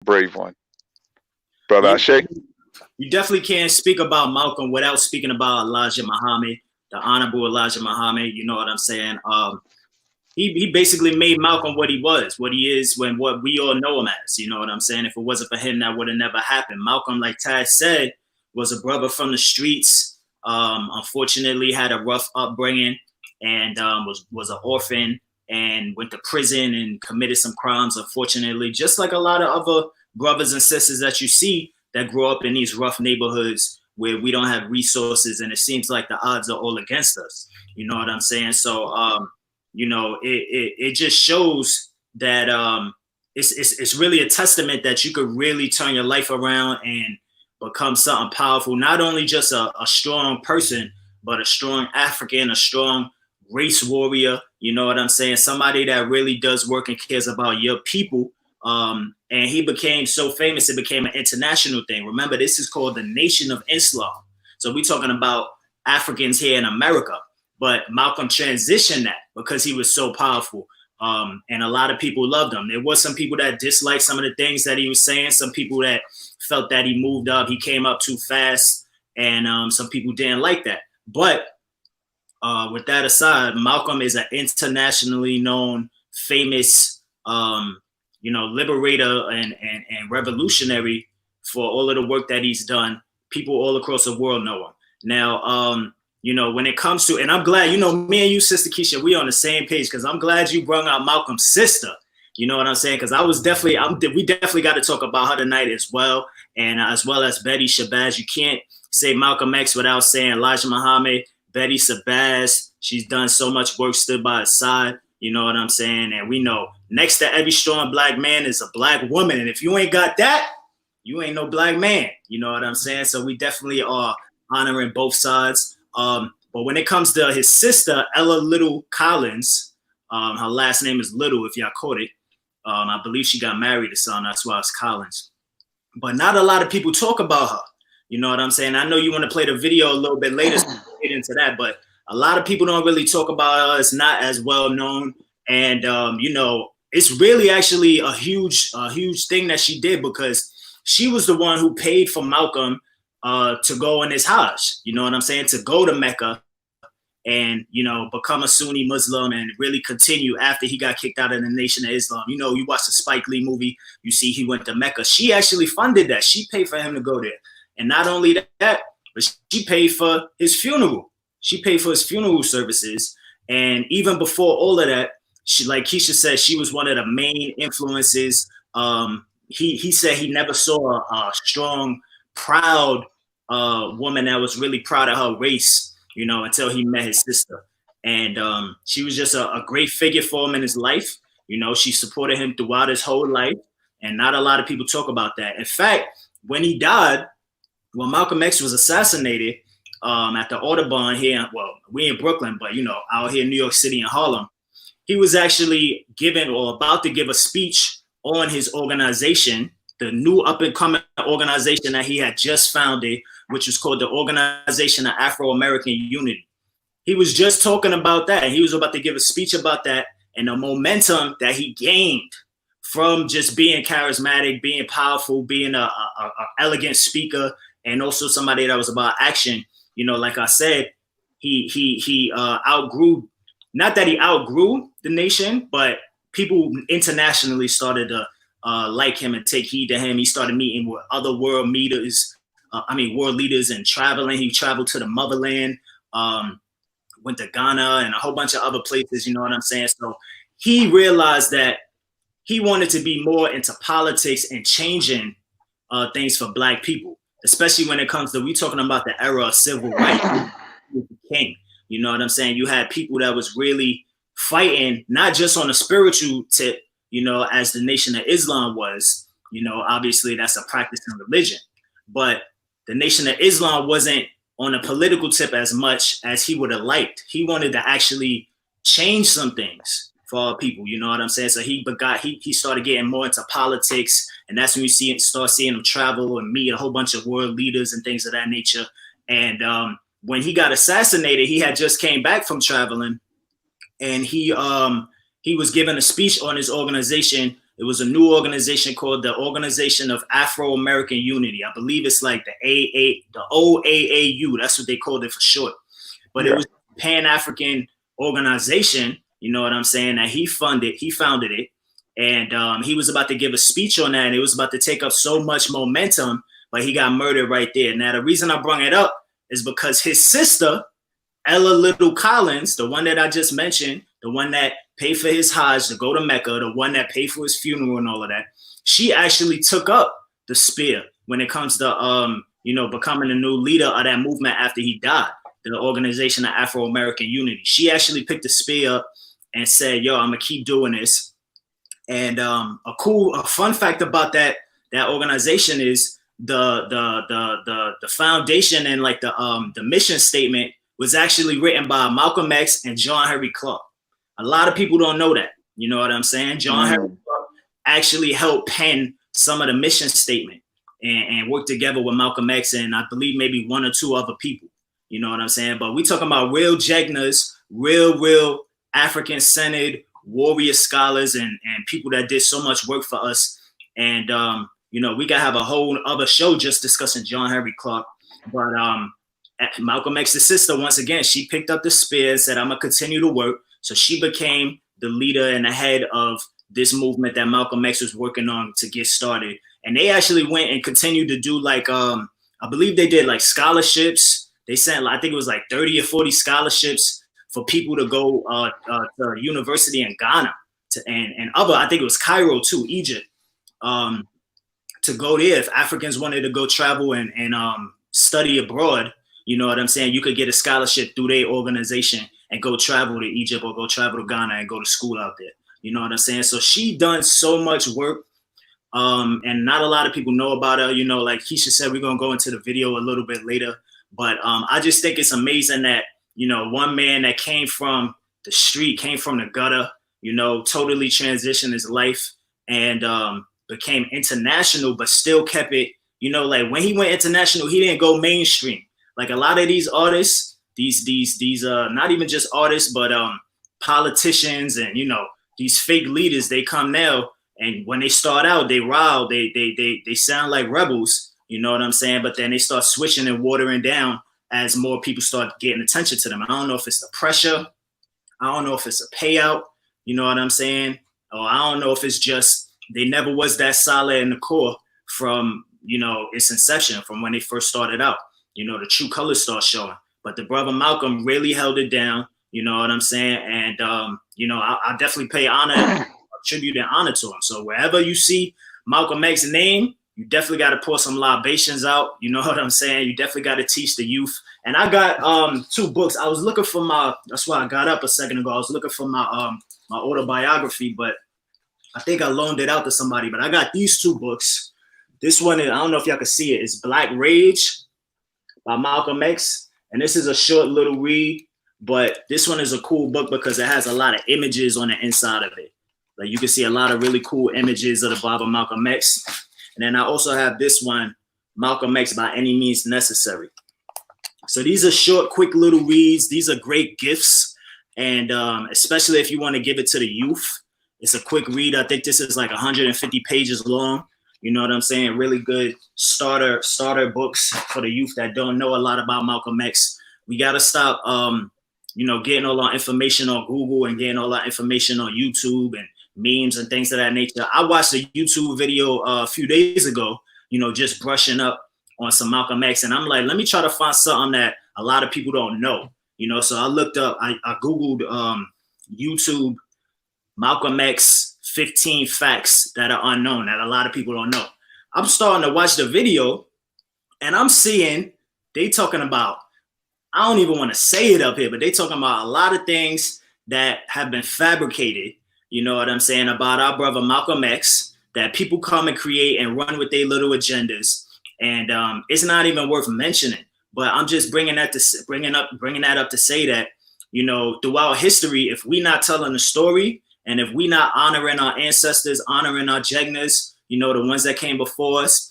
brave one. Brother You, Ashe? you definitely can't speak about Malcolm without speaking about Elijah Muhammad, the Honorable Elijah Muhammad. You know what I'm saying? He basically made Malcolm what he was, what he is, when what we all know him as. You know what I'm saying? If it wasn't for him, that would have never happened. Malcolm, like Tad said, was a brother from the streets. Unfortunately, had a rough upbringing and was an orphan and went to prison and committed some crimes. Unfortunately, just like a lot of other brothers and sisters that you see that grow up in these rough neighborhoods where we don't have resources, and it seems like the odds are all against us. You know what I'm saying? So it just shows that it's really a testament that you could really turn your life around and become something powerful. Not only just a strong person, but a strong African, a strong race warrior. You know what I'm saying? Somebody that really does work and cares about your people. And he became so famous, it became an international thing. Remember, this is called the Nation of Islam. So we're talking about Africans here in America. But Malcolm transitioned that because he was so powerful. And a lot of people loved him. There was some people that disliked some of the things that he was saying. Some people that felt that he moved up, he came up too fast. And some people didn't like that. But with that aside, Malcolm is an internationally known, famous, liberator and revolutionary for all of the work that he's done. People all across the world know him. Now, when it comes to, and I'm glad, me and you, Sister Keisha, we on the same page, because I'm glad you brought out Malcolm's sister. You know what I'm saying? Because we definitely got to talk about her tonight as well, and as well as Betty Shabazz. You can't say Malcolm X without saying Elijah Muhammad, Betty Shabazz. She's done so much work, stood by his side. You know what I'm saying? And we know next to every strong black man is a black woman. And if you ain't got that, you ain't no black man. You know what I'm saying? So we definitely are honoring both sides. But when it comes to his sister, Ella Little Collins, her last name is Little, if y'all caught it. I believe she got married to someone, that's why it's Collins. But not a lot of people talk about her. You know what I'm saying? I know you want to play the video a little bit later, so we'll get into that, but a lot of people don't really talk about her. It's not as well known. And, it's really actually a huge thing that she did, because she was the one who paid for Malcolm to go on his Hajj. You know what I'm saying? To go to Mecca and, become a Sunni Muslim and really continue after he got kicked out of the Nation of Islam. You watch the Spike Lee movie, you see he went to Mecca. She actually funded that. She paid for him to go there. And not only that, but she paid for his funeral. She paid for his funeral services. And even before all of that, she, like Keisha said, she was one of the main influences. He said he never saw a strong, proud woman that was really proud of her race, until he met his sister. And she was just a great figure for him in his life. She supported him throughout his whole life. And not a lot of people talk about that. In fact, when he died, when Malcolm X was assassinated at the Audubon here, well, we in Brooklyn, but, out here in New York City and Harlem, he was actually given or about to give a speech on his organization, the new up-and-coming organization that he had just founded, which was called the Organization of Afro-American Unity. He was just talking about that, and he was about to give a speech about that, and the momentum that he gained from just being charismatic, being powerful, being a elegant speaker, and also somebody that was about action. Like I said, he outgrew, not that he outgrew the nation, but people internationally started to like him and take heed to him. He started meeting with other world leaders and traveling. He traveled to the motherland, went to Ghana and a whole bunch of other places, you know what I'm saying? So he realized that he wanted to be more into politics and changing things for black people, especially when it comes to, we talking about the era of civil rights. King, you know what I'm saying? You had people that was really fighting, not just on a spiritual tip, as the Nation of Islam was, obviously that's a practicing religion, but the Nation of Islam wasn't on a political tip as much as he would have liked. He wanted to actually change some things for our people, you know what I'm saying? So he started getting more into politics, and that's when you start seeing him travel and meet a whole bunch of world leaders and things of that nature. And when he got assassinated, he had just came back from traveling, and he was giving a speech on his organization It was a new organization called the Organization of Afro-American Unity. I believe it's like the OAAU. That's what they called it for short. But it was a Pan-African organization, you know what I'm saying, that he founded it. And he was about to give a speech on that, and it was about to take up so much momentum, but he got murdered right there. Now, the reason I brought it up is because his sister, Ella Little Collins, the one that I just mentioned, the one that paid for his Hajj to go to Mecca, the one that paid for his funeral and all of that, she actually took up the spear when it comes to, becoming the new leader of that movement after he died, the Organization of Afro-American Unity. She actually picked the spear up and said, yo, I'm gonna keep doing this. And a fun fact about that organization is the foundation and like the mission statement was actually written by Malcolm X and John Henry Clark. A lot of people don't know that. You know what I'm saying? John Henry Clark actually helped pen some of the mission statement and worked together with Malcolm X and I believe maybe one or two other people. You know what I'm saying? But we talking about real Jegnas, real African-centered warrior scholars and people that did so much work for us. And, we got to have a whole other show just discussing John Henry Clark. But Malcolm X's sister, once again, she picked up the spear and said, I'm going to continue to work. So she became the leader and the head of this movement that Malcolm X was working on to get started. And they actually went and continued to do like, I believe they did like scholarships. They sent, I think it was like 30 or 40 scholarships for people to go to a university in Ghana and other, I think it was Cairo too, Egypt, to go there. If Africans wanted to go travel and study abroad, you know what I'm saying? You could get a scholarship through their organization and go travel to Egypt or go travel to Ghana and go to school out there. You know what I'm saying? So she done so much work. And not a lot of people know about her. You know, like Keisha said, we're going to go into the video a little bit later. But I just think it's amazing that, one man that came from the street, came from the gutter, totally transitioned his life and became international, but still kept it, like when he went international, he didn't go mainstream. Like a lot of these artists, these not even just artists, but politicians and, these fake leaders, they come now and when they start out, they rile, they sound like rebels, you know what I'm saying? But then they start switching and watering down as more people start getting attention to them. I don't know if it's the pressure. I don't know if it's a payout, you know what I'm saying? Or I don't know if it's just they never was that solid in the core from, its inception, from when they first started out. The true colors start showing. But the brother Malcolm really held it down, you know what I'm saying? And, I definitely pay honor, tribute and honor to him. So wherever you see Malcolm X's name, you definitely got to pour some libations out. You know what I'm saying? You definitely got to teach the youth. And I got 2 books. I was looking for that's why I got up a second ago. I was looking for my autobiography, but I think I loaned it out to somebody. But I got these 2 books. This one, I don't know if y'all can see it. It's Black Rage by Malcolm X. And this is a short little read, but this one is a cool book because it has a lot of images on the inside of it. Like you can see a lot of really cool images of the Baba Malcolm X. And then I also have this one, Malcolm X by Any Means Necessary. So these are short, quick little reads. These are great gifts. And especially if you want to give it to the youth, it's a quick read. I think this is like 150 pages long. You know what I'm saying? Really good starter books for the youth that don't know a lot about Malcolm X. We got to stop, getting all our information on Google and getting all our information on YouTube and memes and things of that nature. I watched a YouTube video a few days ago, just brushing up on some Malcolm X. And I'm like, let me try to find something that a lot of people don't know, So I looked up, I Googled YouTube Malcolm X 15 facts that are unknown that a lot of people don't know. I'm starting to watch the video and I'm seeing they talking about, I don't even want to say it up here, but they talking about a lot of things that have been fabricated, you know what I'm saying, about our brother Malcolm X, that people come and create and run with their little agendas. And it's not even worth mentioning, but I'm just bringing that up to say that, throughout history, if we not telling the story and if we not honoring our ancestors, honoring our Jegnas, the ones that came before us,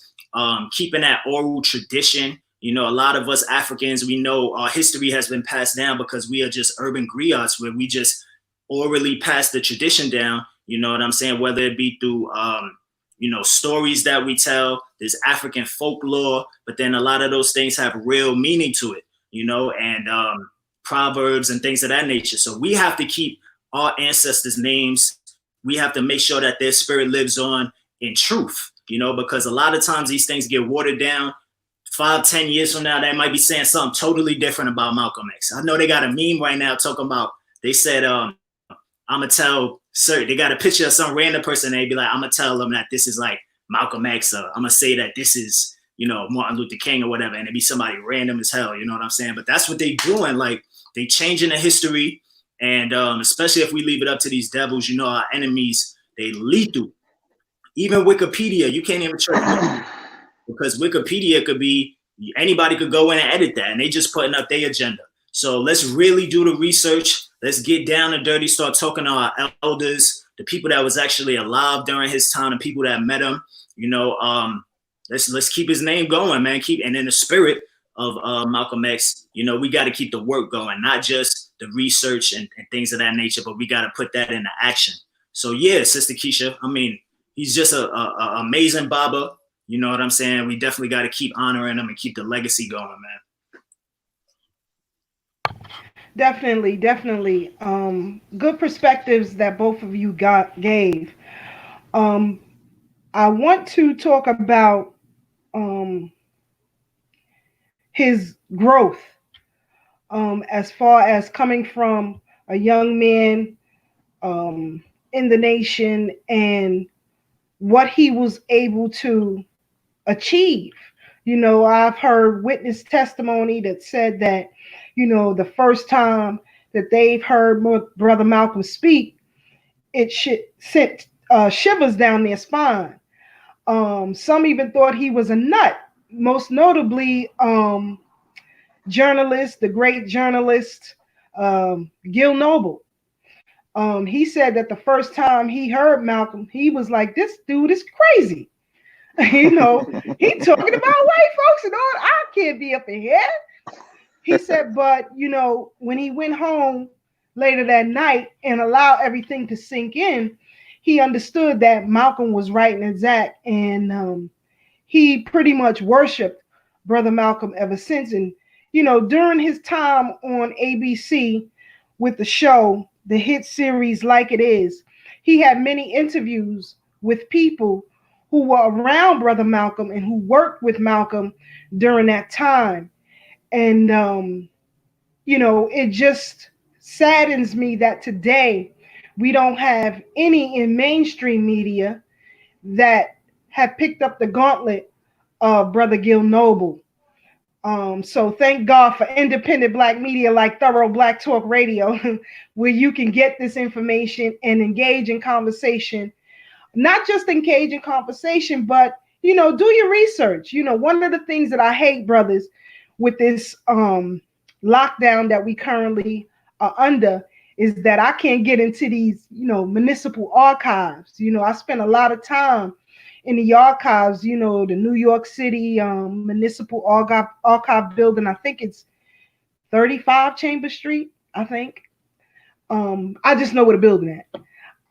keeping that oral tradition, a lot of us Africans, we know our history has been passed down because we are just urban griots where we just orally pass the tradition down. You know what I'm saying? Whether it be through, you know, stories that we tell, there's African folklore, but then a lot of those things have real meaning to it, you know, and proverbs and things of that nature. So we have to keep our ancestors' names. We have to make sure that their spirit lives on in truth, you know, because a lot of times these things get watered down. 5-10 years from now, they might be saying something totally different about Malcolm X. I know they got a meme right now talking about, they said, I'm gonna tell, sir, they got a picture of some random person, and they be like, I'm gonna tell them that this is like Malcolm X, or I'm gonna say that this is, you know, Martin Luther King or whatever, and it'd be somebody random as hell, you know what I'm saying? But that's what they doing, like, they changing the history, and especially if we leave it up to these devils, you know, our enemies, they lethal. Even Wikipedia, you can't even trust because Wikipedia could be, anybody could go in and edit that, and they just putting up their agenda. So let's really do the research. Let's get down and dirty, start talking to our elders, the people that was actually alive during his time, the people that met him. You know, let's keep his name going, man. And in the spirit of Malcolm X, you know, we got to keep the work going, not just the research and things of that nature, but we got to put that into action. So yeah, Sister Keisha, I mean, he's just a amazing Baba. You know what I'm saying? We definitely got to keep honoring him and keep the legacy going, man. Definitely. Good perspectives that both of you gave. I want to talk about his growth, as far as coming from a young man in the nation and what he was able to achieve. You know, I've heard witness testimony that said that, you know, the first time that they've heard Brother Malcolm speak, it sent shivers down their spine. Some even thought he was a nut. Most notably, the great journalist Gil Noble. He said that the first time he heard Malcolm, he was like, "This dude is crazy." You know, he talking about white folks and all. I can't be up in here. He said, but you know, when he went home later that night and allowed everything to sink in, he understood that Malcolm was right and exact, and he pretty much worshipped Brother Malcolm ever since. And you know, during his time on ABC with the show, the hit series Like It Is, he had many interviews with people who were around Brother Malcolm and who worked with Malcolm during that time. And, you know, it just saddens me that today we don't have any in mainstream media that have picked up the gauntlet of Brother Gil Noble. So thank God for independent Black media like Thorough Black Talk Radio, where you can get this information and engage in conversation. Not just engage in conversation, but, you know, do your research. You know, one of the things that I hate, brothers, with this lockdown that we currently are under is that I can't get into these, you know, municipal archives. You know, I spent a lot of time in the archives, you know, the New York City Municipal Archive building. I think it's 35 Chambers Street, I think. I just know where the building at.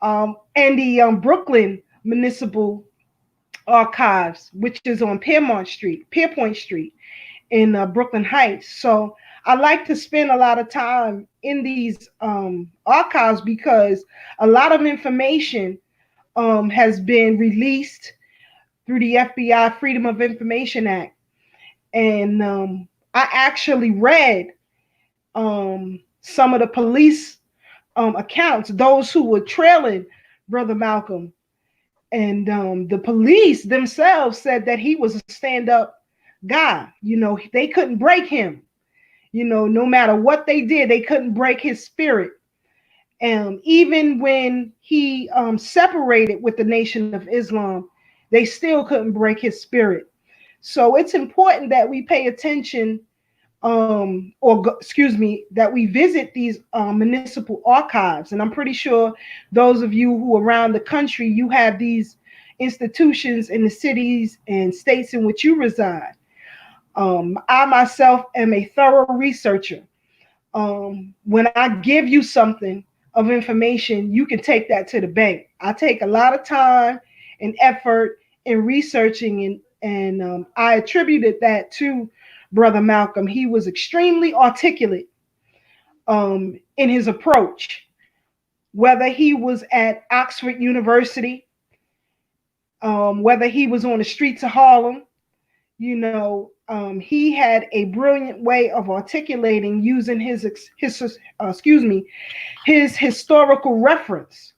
And the Brooklyn Municipal Archives, which is on Pierpoint Street in Brooklyn Heights. So I like to spend a lot of time in these archives because a lot of information has been released through the FBI Freedom of Information Act. And I actually read some of the police accounts, those who were trailing Brother Malcolm. And the police themselves said that he was a stand-up guy. You know, they couldn't break him. You know, no matter what they did, they couldn't break his spirit. Even when he separated with the Nation of Islam, they still couldn't break his spirit. So it's important that we pay attention, that we visit these municipal archives. And I'm pretty sure those of you who are around the country, you have these institutions in the cities and states in which you reside. I myself am a thorough researcher. When I give you something, of information, you can take that to the bank. I take a lot of time and effort in researching, and I attributed that to Brother Malcolm. He was extremely articulate in his approach, whether he was at Oxford University, whether he was on the streets of Harlem. He had a brilliant way of articulating using his historical reference.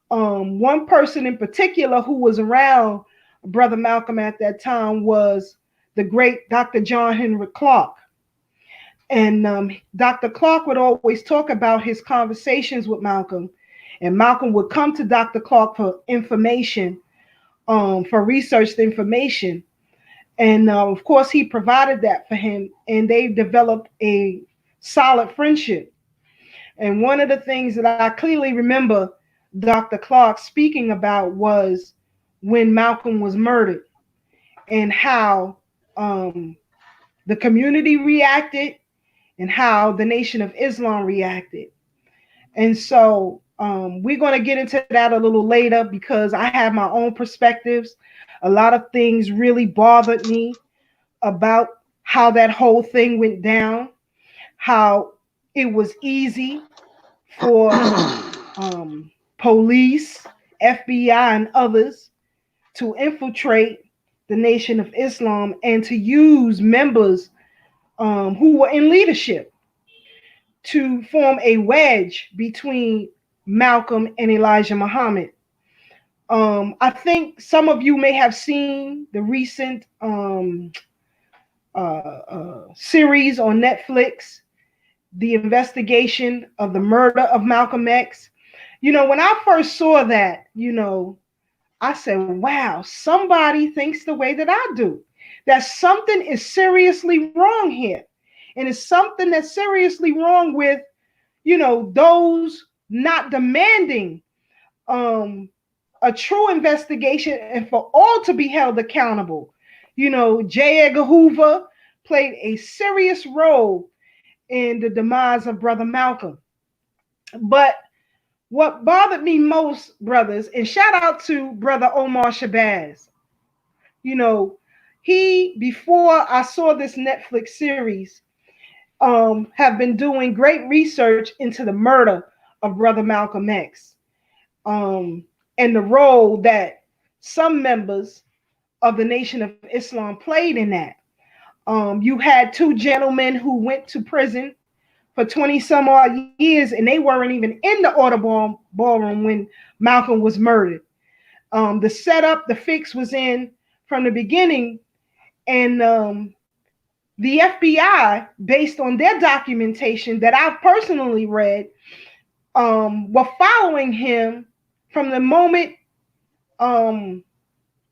One person in particular who was around Brother Malcolm at that time was the great Dr. John Henry Clarke. And Dr. Clarke would always talk about his conversations with Malcolm, and Malcolm would come to Dr. Clarke for information, for researched information. And of course, he provided that for him, and they developed a solid friendship. And one of the things that I clearly remember Dr. Clarke speaking about was when Malcolm was murdered, and how the community reacted and how the Nation of Islam reacted. And so we're going to get into that a little later, because I have my own perspectives. A lot of things really bothered me about how that whole thing went down, how it was easy for police, FBI, and others to infiltrate the Nation of Islam and to use members who were in leadership to form a wedge between Malcolm and Elijah Muhammad. I think some of you may have seen the recent series on Netflix, The Investigation of the Murder of Malcolm X. When I first saw that, I said, wow, somebody thinks the way that I do. That something is seriously wrong here. And it's something that's seriously wrong with, those not demanding a true investigation and for all to be held accountable. J. Edgar Hoover played a serious role in the demise of Brother Malcolm. But what bothered me most, brothers, and shout out to Brother Omar Shabazz, he, before I saw this Netflix series, have been doing great research into the murder of Brother Malcolm X, and the role that some members of the Nation of Islam played in that. You had two gentlemen who went to prison for 20 some odd years, and they weren't even in the order ballroom when Malcolm was murdered. The setup, the fix was in from the beginning, and the FBI, based on their documentation that I've personally read, were following him from the moment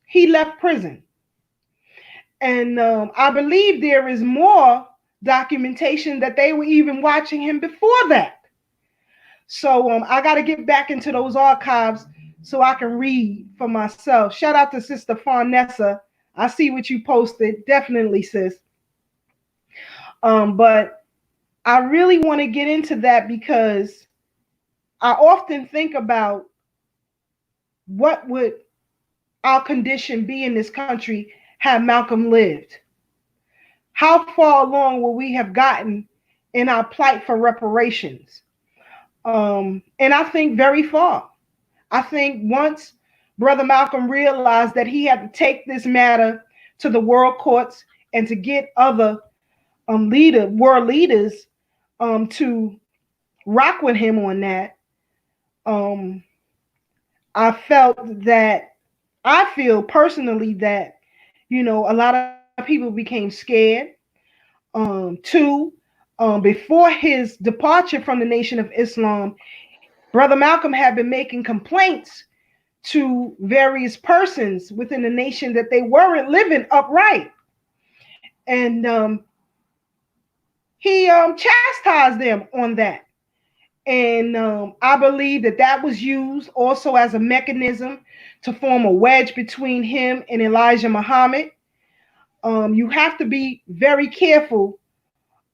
he left prison. And I believe there is more documentation that they were even watching him before that. So I got to get back into those archives so I can read for myself. Shout out to Sister Farnessa. I see what you posted. Definitely, sis. But I really want to get into that because I often think about what would our condition be in this country had Malcolm lived. How far along will we have gotten in our plight for reparations? And I think very far. I think once Brother Malcolm realized that he had to take this matter to the world courts and to get other world leaders to rock with him on that, I feel personally that, a lot of people became scared. Before his departure from the Nation of Islam, Brother Malcolm had been making complaints to various persons within the nation that they weren't living upright. And he chastised them on that. And I believe that was used also as a mechanism to form a wedge between him and Elijah Muhammad. You have to be very careful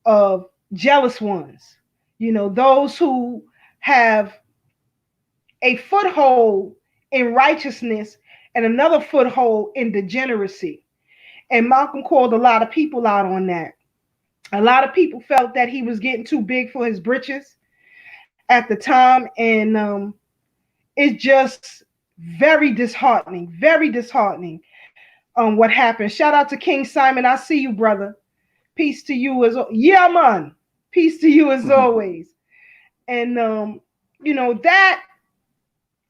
of jealous ones, those who have a foothold in righteousness and another foothold in degeneracy. And Malcolm called a lot of people out on that. A lot of people felt that he was getting too big for his britches at the time. And it's just very disheartening, what happened. Shout out to King Simon. I see you, brother. Peace to you as yeah, man. Peace to you as always. And that,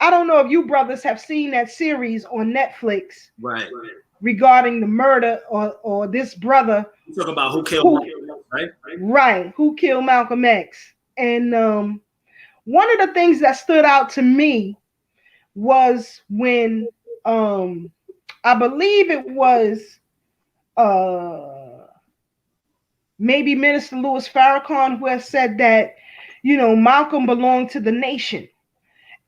I don't know if you brothers have seen that series on Netflix, right, regarding the murder or this brother. You talk about who killed Malcolm, right? Right, who killed Malcolm X. And one of the things that stood out to me was when I believe it was maybe Minister Louis Farrakhan who has said that, Malcolm belonged to the nation.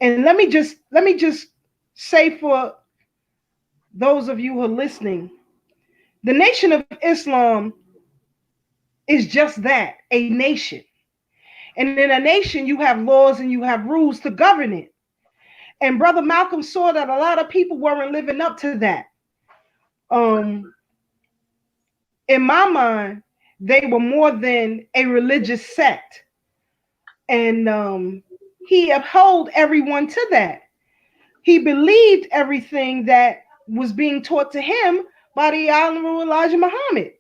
And let me just say, for those of you who are listening, the Nation of Islam is just that, a nation. And in a nation, you have laws and you have rules to govern it. And Brother Malcolm saw that a lot of people weren't living up to that. In my mind, they were more than a religious sect. And he upheld everyone to that. He believed everything that was being taught to him by the Honorable Elijah Muhammad.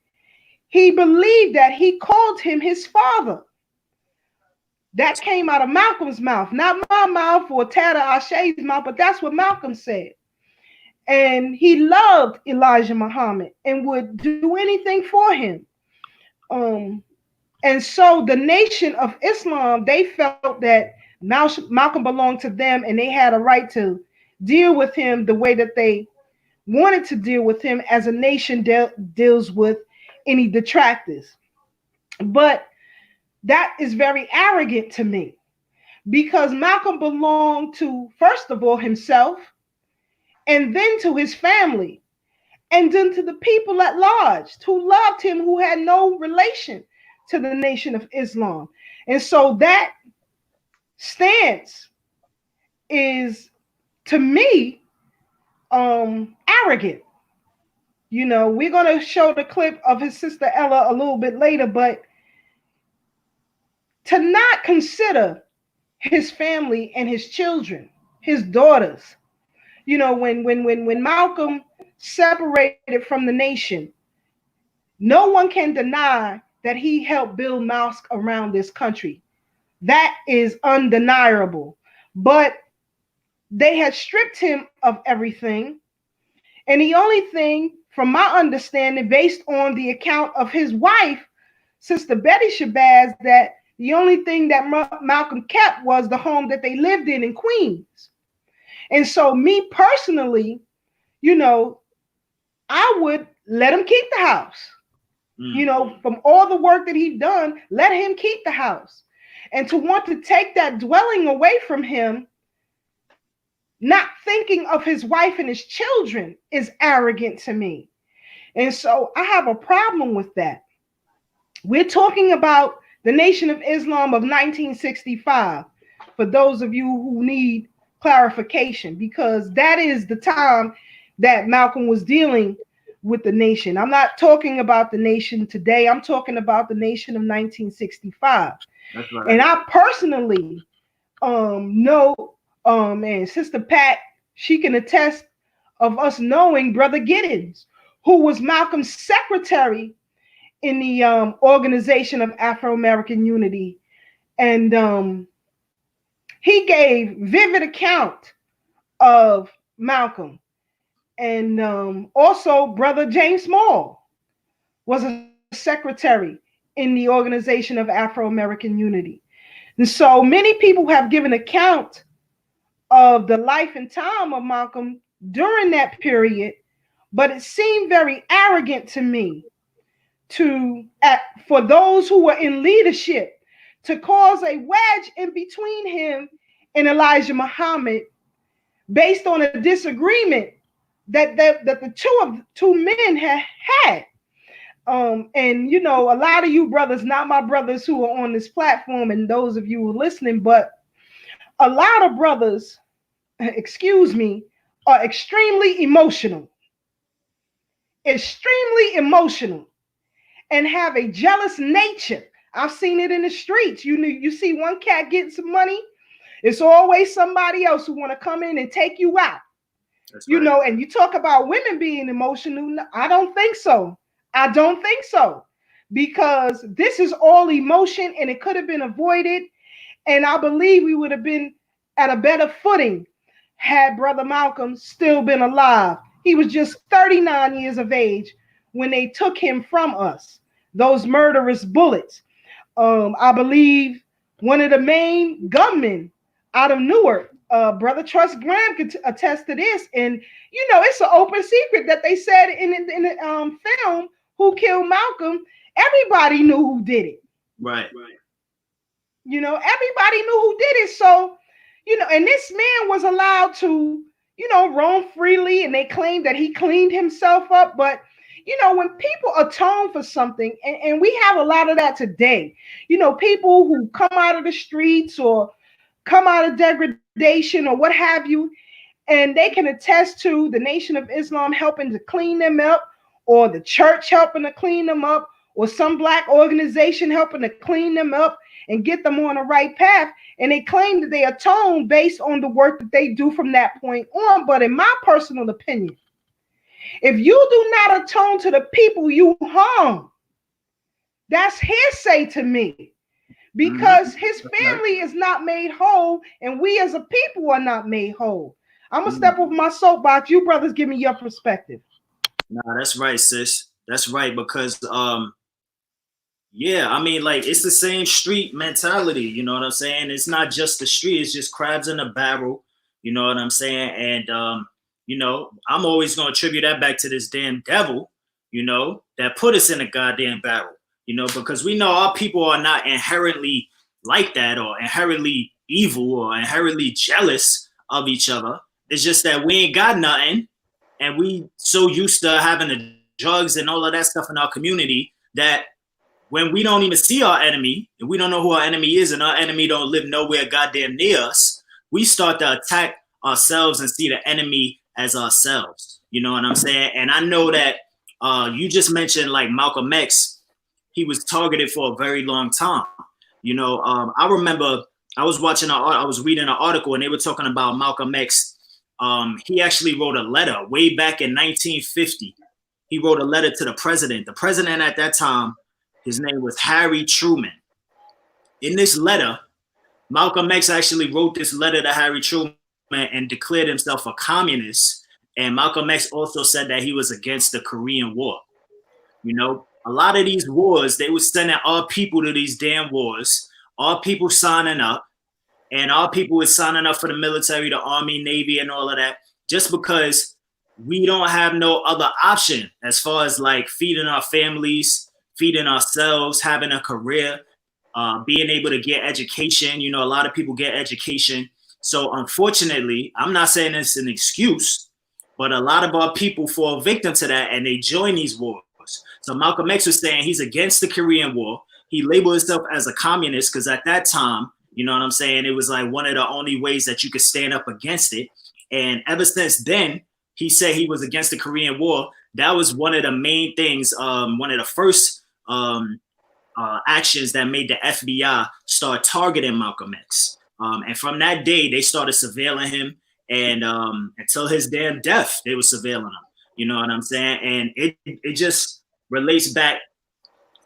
He believed that. He called him his father. That came out of Malcolm's mouth, not my mouth or Tada Ashe's mouth, but that's what Malcolm said. And he loved Elijah Muhammad and would do anything for him. And so the Nation of Islam, they felt that Malcolm belonged to them and they had a right to deal with him the way that they wanted to deal with him, as a nation deals with any detractors. But that is very arrogant to me, because Malcolm belonged to, first of all, himself, and then to his family, and then to the people at large who loved him, who had no relation to the Nation of Islam. And so that stance is, to me, arrogant. We're going to show the clip of his sister Ella a little bit later, but to not consider his family and his children, his daughters, when Malcolm separated from the nation, no one can deny that he helped build mosques around this country. That is undeniable. But they had stripped him of everything. And the only thing, from my understanding, based on the account of his wife, Sister Betty Shabazz, that the only thing that Malcolm kept was the home that they lived in Queens. And so me personally, I would let him keep the house. From all the work that he'd done, let him keep the house. And to want to take that dwelling away from him, not thinking of his wife and his children, is arrogant to me. And so I have a problem with that. We're talking about the Nation of Islam of 1965, for those of you who need clarification, because that is the time that Malcolm was dealing with the nation. I'm not talking about the nation today. I'm talking about the nation of 1965. That's right. And I personally know, and Sister Pat, she can attest of us knowing Brother Giddens, who was Malcolm's secretary in the Organization of Afro-American Unity. And he gave vivid account of Malcolm. And also Brother James Small was a secretary in the Organization of Afro-American Unity. And so many people have given account of the life and time of Malcolm during that period, but it seemed very arrogant to me for those who were in leadership to cause a wedge in between him and Elijah Muhammad based on a disagreement that the two men had. And a lot of you brothers, not my brothers who are on this platform, and those of you who are listening, but a lot of brothers, excuse me, are extremely emotional, and have a jealous nature. I've seen it in the streets. You see one cat getting some money, it's always somebody else who want to come in and take you out. That's right. And you talk about women being emotional. I don't think so. Because this is all emotion, and it could have been avoided. And I believe we would have been at a better footing had Brother Malcolm still been alive. He was just 39 years of age when they took him from us, those murderous bullets. I believe one of the main gunmen out of Newark, Brother Trust Graham, could attest to this. And, it's an open secret that they said in the film, Who Killed Malcolm? Everybody knew who did it. Right. Everybody knew who did it. So, and this man was allowed to, roam freely, and they claimed that he cleaned himself up. But, when people atone for something, and we have a lot of that today, people who come out of the streets or come out of degradation or what have you, and they can attest to the Nation of Islam helping to clean them up, or the church helping to clean them up, or some Black organization helping to clean them up and get them on the right path. And they claim that they atone based on the work that they do from that point on. But in my personal opinion, if you do not atone to the people you harm, that's hearsay to me, because his family is not made whole, and we as a people are not made whole. I'm gonna step off my soapbox. You brothers, give me your perspective. Nah, that's right, sis. That's right, because yeah, I mean, like, it's the same street mentality, you know what I'm saying? It's not just the street, it's just crabs in a barrel, you know what I'm saying? And I'm always gonna attribute that back to this damn devil, that put us in a goddamn barrel, because we know our people are not inherently like that, or inherently evil, or inherently jealous of each other. It's just that we ain't got nothing, and we so used to having the drugs and all of that stuff in our community that when we don't even see our enemy, and we don't know who our enemy is, and our enemy don't live nowhere goddamn near us, we start to attack ourselves and see the enemy as ourselves. You know what I'm saying? And I know that you just mentioned, like, Malcolm X, he was targeted for a very long time. I remember I was reading an article, and they were talking about Malcolm X. He actually wrote a letter way back in 1950. He wrote a letter to the president. The president at that time, his name was Harry Truman. In this letter, Malcolm X actually wrote this letter to Harry Truman and declared himself a communist. And Malcolm X also said that he was against the Korean War. A lot of these wars, they were sending our people to these damn wars, our people signing up, and our people was signing up for the military, the Army, Navy, and all of that, just because we don't have no other option as far as, like, feeding our families, feeding ourselves, having a career, being able to get education. A lot of people get education. So unfortunately, I'm not saying it's an excuse, but a lot of our people fall victim to that, and they join these wars. So Malcolm X was saying he's against the Korean War. He labeled himself as a communist because at that time, you know what I'm saying, it was like one of the only ways that you could stand up against it. And ever since then, he said he was against the Korean War. That was one of the main things, one of the first actions that made the FBI start targeting Malcolm X. And from that day, they started surveilling him, and until his damn death, they were surveilling him. You know what I'm saying? And it just relates back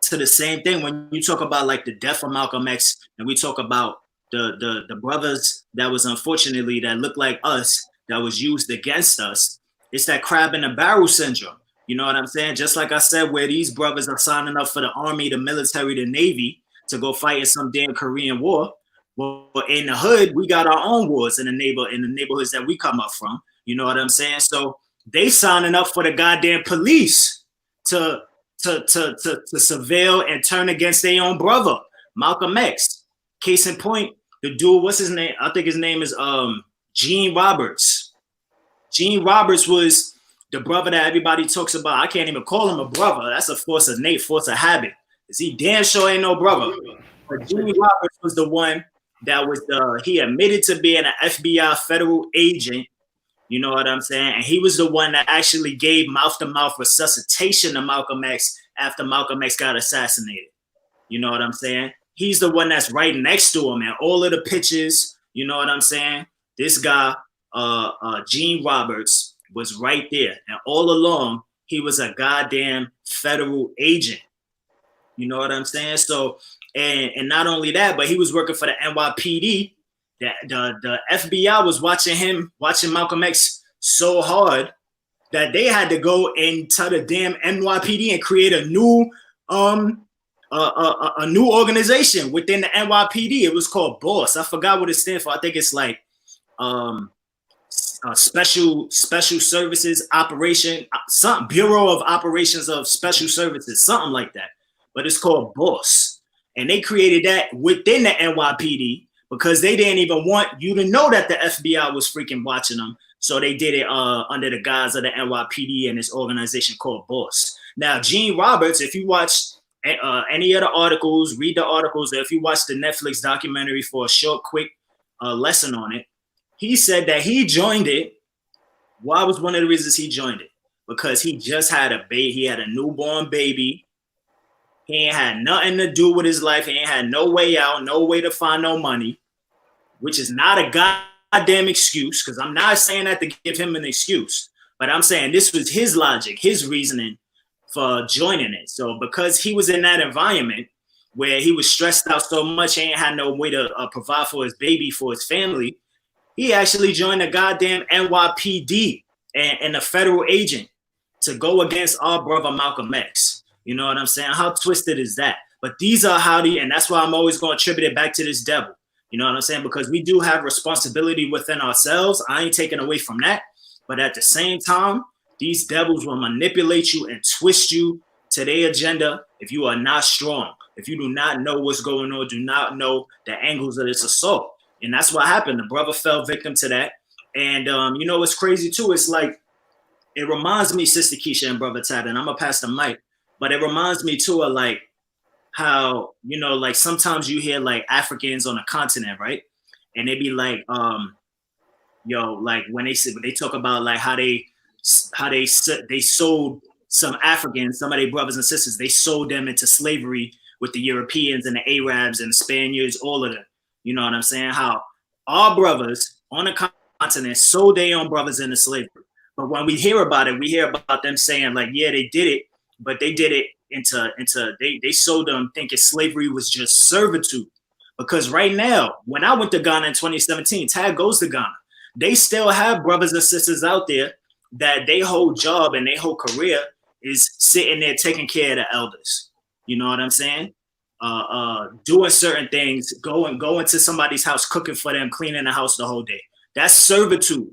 to the same thing when you talk about, like, the death of Malcolm X, and we talk about the brothers that was, unfortunately, that looked like us, that was used against us. It's that crab in the barrel syndrome. You know what I'm saying? Just like I said, where these brothers are signing up for the Army, the military, the Navy to go fight in some damn Korean War. Well, in the hood, we got our own wars in the neighborhoods that we come up from. You know what I'm saying? So they signing up for the goddamn police to surveil and turn against their own brother, Malcolm X. Case in point, the dude, what's his name? I think his name is Gene Roberts. Gene Roberts was the brother that everybody talks about. I can't even call him a brother. That's a force of habit. Is he damn sure ain't no brother? But Gene Roberts was the one that was he admitted to being an FBI federal agent. You know what I'm saying? And he was the one that actually gave mouth-to-mouth resuscitation to Malcolm X after Malcolm X got assassinated. You know what I'm saying? He's the one that's right next to him, and all of the pictures. You know what I'm saying? This guy, Gene Roberts, was right there, and all along he was a goddamn federal agent. You know what I'm saying? So, and not only that, but he was working for the NYPD. The FBI was watching Malcolm X so hard that they had to go into the damn NYPD and create a new a new organization within the NYPD. It was called BOSS. I forgot what it stands for. I think it's like special services operation, something, Bureau of Operations of Special Services, something like that. But it's called BOSS, and they created that within the NYPD because they didn't even want you to know that the FBI was freaking watching them. So they did it under the guise of the NYPD and this organization called BOSS. Now, Gene Roberts, if you watch any of the articles, read the articles, or if you watch the Netflix documentary for a short, quick lesson on it, he said that he joined it. Why was one of the reasons he joined it? Because he just had a baby. He had a newborn baby. He ain't had nothing to do with his life. He ain't had no way out, no way to find no money, which is not a goddamn excuse, because I'm not saying that to give him an excuse, but I'm saying this was his logic, his reasoning for joining it. So because he was in that environment where he was stressed out so much, he ain't had no way to provide for his baby, for his family, he actually joined the goddamn NYPD and a federal agent to go against our brother Malcolm X. You know what I'm saying? How twisted is that? But these are and that's why I'm always going to attribute it back to this devil. You know what I'm saying? Because we do have responsibility within ourselves. I ain't taking away from that. But at the same time, these devils will manipulate you and twist you to their agenda if you are not strong, if you do not know what's going on, do not know the angles of this assault. And that's what happened. The brother fell victim to that. And you know what's crazy too? It's like, it reminds me, Sister Keisha and Brother Tad, and I'm going to pass the mic, but it reminds me too of like how, you know, like sometimes you hear like Africans on a continent, right? And they be like, like when they talk about like how they sold some Africans, some of their brothers and sisters, they sold them into slavery with the Europeans and the Arabs and the Spaniards, all of them. You know what I'm saying? How our brothers on the continent sold their own brothers into slavery. But when we hear about it, we hear about them saying like, yeah, they did it, but they did it they sold them thinking slavery was just servitude. Because right now, when I went to Ghana in 2017, Tag goes to Ghana. They still have brothers and sisters out there that their whole job and their whole career is sitting there taking care of the elders. You know what I'm saying? Doing certain things, going to somebody's house, cooking for them, cleaning the house the whole day. That's servitude.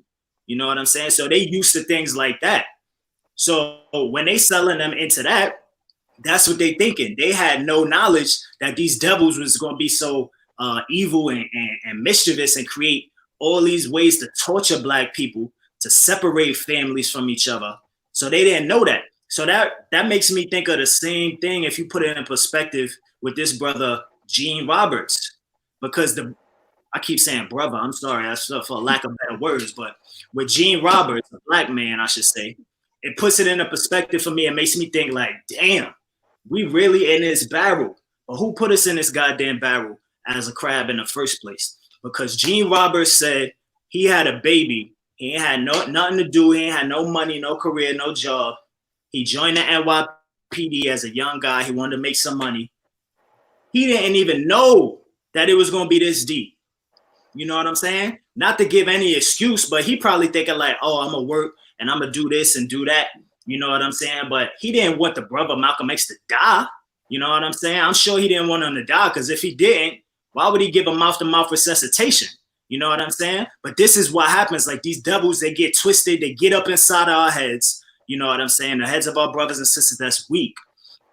You know what I'm saying? So they used to things like that. So when they selling them into that, that's what they thinking. They had no knowledge that these devils was going to be so evil and mischievous and create all these ways to torture Black people, to separate families from each other. So they didn't know that. So that makes me think of the same thing if you put it in perspective with this brother, Gene Roberts. Because I keep saying brother, I'm sorry, that's for lack of better words, but with Gene Roberts, a Black man, I should say, it puts it in a perspective for me. It makes me think like, damn, we really in this barrel. But who put us in this goddamn barrel as a crab in the first place? Because Gene Roberts said he had a baby. He ain't had nothing to do. He ain't had no money, no career, no job. He joined the NYPD as a young guy. He wanted to make some money. He didn't even know that it was going to be this deep. You know what I'm saying? Not to give any excuse, but he probably thinking like, oh, I'm going to work and I'm going to do this and do that. You know what I'm saying? But he didn't want the brother Malcolm X to die. You know what I'm saying? I'm sure he didn't want him to die, because if he didn't, why would he give a mouth-to-mouth resuscitation? You know what I'm saying? But this is what happens. Like these devils, they get twisted. They get up inside our heads. You know what I'm saying? The heads of our brothers and sisters that's weak.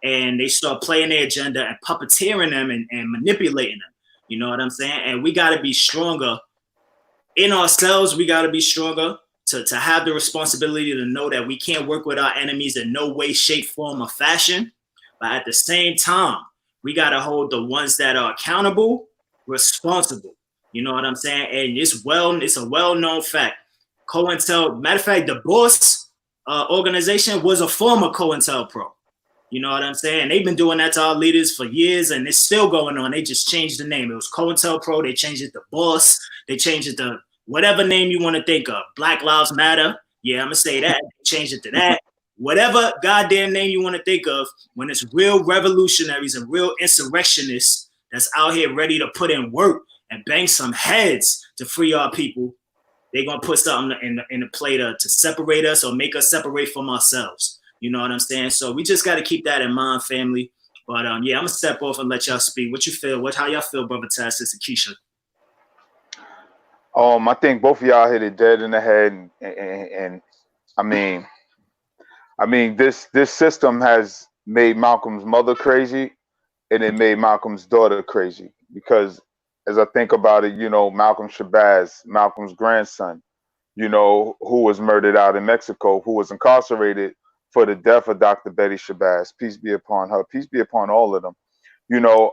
And they start playing their agenda and puppeteering them and manipulating them. You know what I'm saying? And we got to be stronger in ourselves. We got to be stronger to have the responsibility to know that we can't work with our enemies in no way, shape, form, or fashion. But at the same time, we got to hold the ones that are accountable, responsible. You know what I'm saying? And it's a well-known fact. Matter of fact, the Boss organization was a former COINTELPRO. You know what I'm saying? They've been doing that to our leaders for years, and it's still going on. They just changed the name. It was COINTELPRO. They changed it to Boss. They changed it to whatever name you want to think of. Black Lives Matter. Yeah, I'm going to say that. They changed it to that. Whatever goddamn name you want to think of, when it's real revolutionaries and real insurrectionists that's out here ready to put in work and bang some heads to free our people, they're going to put something in the play to separate us or make us separate from ourselves. You know what I'm saying? So we just got to keep that in mind, family. But yeah, I'm going to step off and let y'all speak. What you feel? How y'all feel, Brother Taz, Sister Keisha? I think both of y'all hit it dead in the head. And I mean, this system has made Malcolm's mother crazy, and it made Malcolm's daughter crazy. Because as I think about it, you know, Malcolm Shabazz, Malcolm's grandson, you know, who was murdered out in Mexico, who was incarcerated for the death of Dr. Betty Shabazz. Peace be upon her. Peace be upon all of them. You know,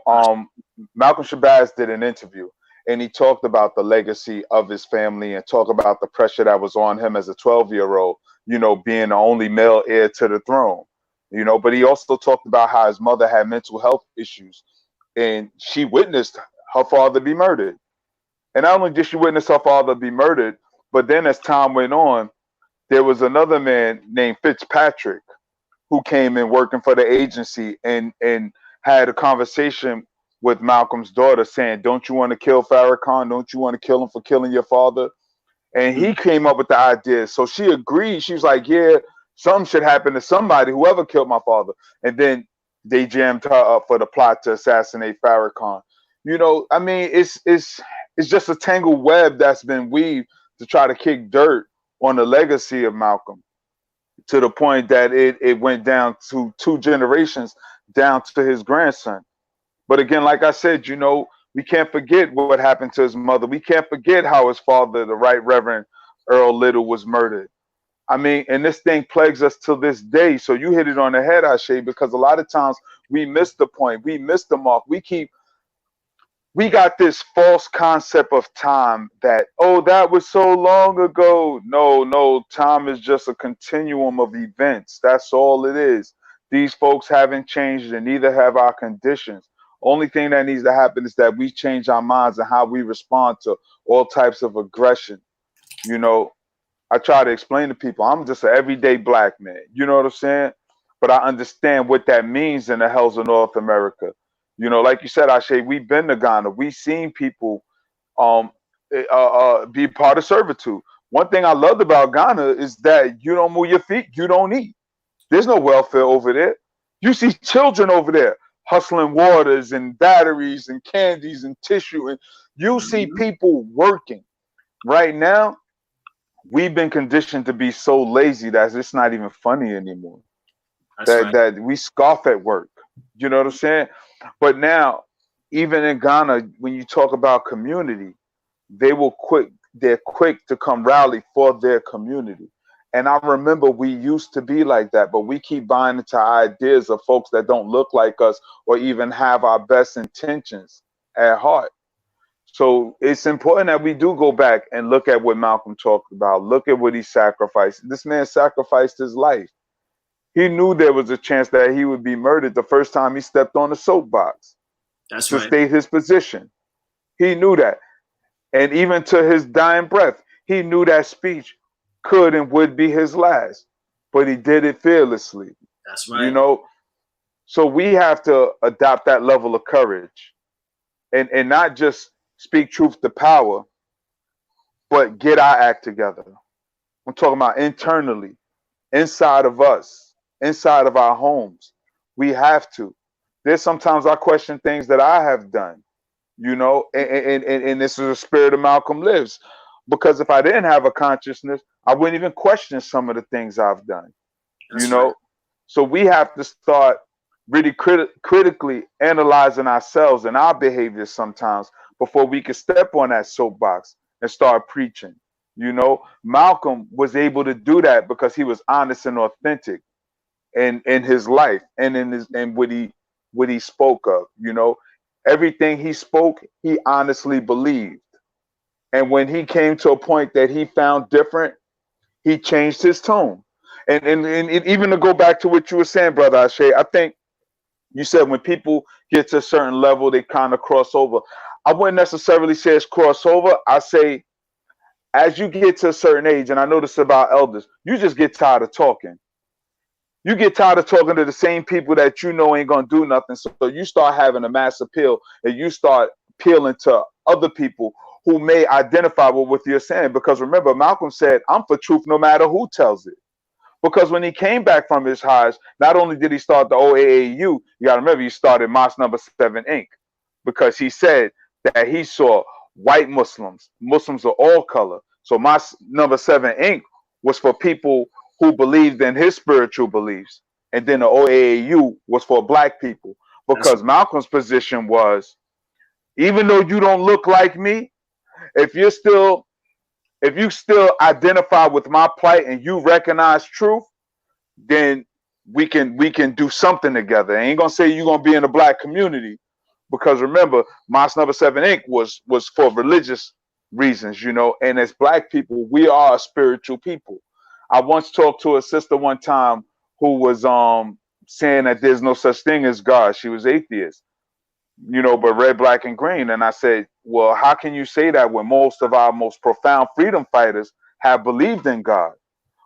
Malcolm Shabazz did an interview, and he talked about the legacy of his family and talked about the pressure that was on him as a 12-year-old, you know, being the only male heir to the throne, you know. But he also talked about how his mother had mental health issues, and she witnessed her father be murdered. And not only did she witness her father be murdered, but then as time went on, there was another man named Fitzpatrick who came in working for the agency and had a conversation with Malcolm's daughter saying, don't you want to kill Farrakhan? Don't you want to kill him for killing your father? And he came up with the idea. So she agreed. She was like, yeah, something should happen to somebody, whoever killed my father. And then they jammed her up for the plot to assassinate Farrakhan. You know, I mean, it's just a tangled web that's been weaved to try to kick dirt on the legacy of Malcolm, to the point that it went down to 2 generations down to his grandson. But again, like I said, you know, we can't forget what happened to his mother. We can't forget how his father, the Right Reverend Earl Little, was murdered. I mean, and this thing plagues us till this day. So you hit it on the head, Ashe, because a lot of times we miss the point. We miss the mark. We got this false concept of time that, oh, that was so long ago. No, time is just a continuum of events. That's all it is. These folks haven't changed, and neither have our conditions. Only thing that needs to happen is that we change our minds and how we respond to all types of aggression. You know, I try to explain to people, I'm just an everyday black man. You know what I'm saying? But I understand what that means in the hells of North America. You know, like you said, Ashe, we've been to Ghana. We've seen people be part of servitude. One thing I loved about Ghana is that you don't move your feet, you don't eat. There's no welfare over there. You see children over there hustling waters and batteries and candies and tissue, and you see people working. Right now, we've been conditioned to be so lazy that it's not even funny anymore. That we scoff at work. You know what I'm saying? But now, even in Ghana, when you talk about community, they're quick to come rally for their community. And I remember we used to be like that, but we keep buying into ideas of folks that don't look like us or even have our best intentions at heart. So it's important that we do go back and look at what Malcolm talked about. Look at what he sacrificed. This man sacrificed his life. He knew there was a chance that he would be murdered the first time he stepped on the soapbox. That's to right. state his position. He knew that. And even to his dying breath, he knew that speech could and would be his last. But he did it fearlessly. That's right. You know, so we have to adopt that level of courage and not just speak truth to power, but get our act together. I'm talking about internally, inside of us, inside of our homes. We have to. There's sometimes I question things that I have done, you know, and this is the spirit of Malcolm lives. Because if I didn't have a consciousness, I wouldn't even question some of the things I've done. That's you know, right. So we have to start really critically analyzing ourselves and our behaviors sometimes before we can step on that soapbox and start preaching. You know, Malcolm was able to do that because he was honest and authentic in his life and in what he spoke of. You know, everything he spoke, he honestly believed. And when he came to a point that he found different, he changed his tone. And even to go back to what you were saying, Brother Ashe, I think you said when people get to a certain level, they kind of cross over. I wouldn't necessarily say it's crossover. I say as you get to a certain age, and I know this about elders, you just get tired of talking. You get tired of talking to the same people that you know ain't gonna do nothing. So you start having a mass appeal, and you start appealing to other people who may identify with what you're saying. Because remember, Malcolm said, "I'm for truth no matter who tells it." Because when he came back from his highs, not only did he start the OAAU, you got to remember he started Mosque Number 7 Inc. Because he said that he saw white Muslims, Muslims of all color. So Mosque Number 7 Inc. was for people who believed in his spiritual beliefs. And then the OAAU was for black people. Because Malcolm's position was, even though you don't look like me, if you still identify with my plight and you recognize truth, then we can do something together. I ain't gonna say you're gonna be in the black community, because remember, Mosque Number 7 Inc. was for religious reasons, you know, and as black people, we are a spiritual people. I once talked to a sister one time who was saying that there's no such thing as God. She was atheist, you know, but red, black, and green. And I said, well, how can you say that when most of our most profound freedom fighters have believed in God?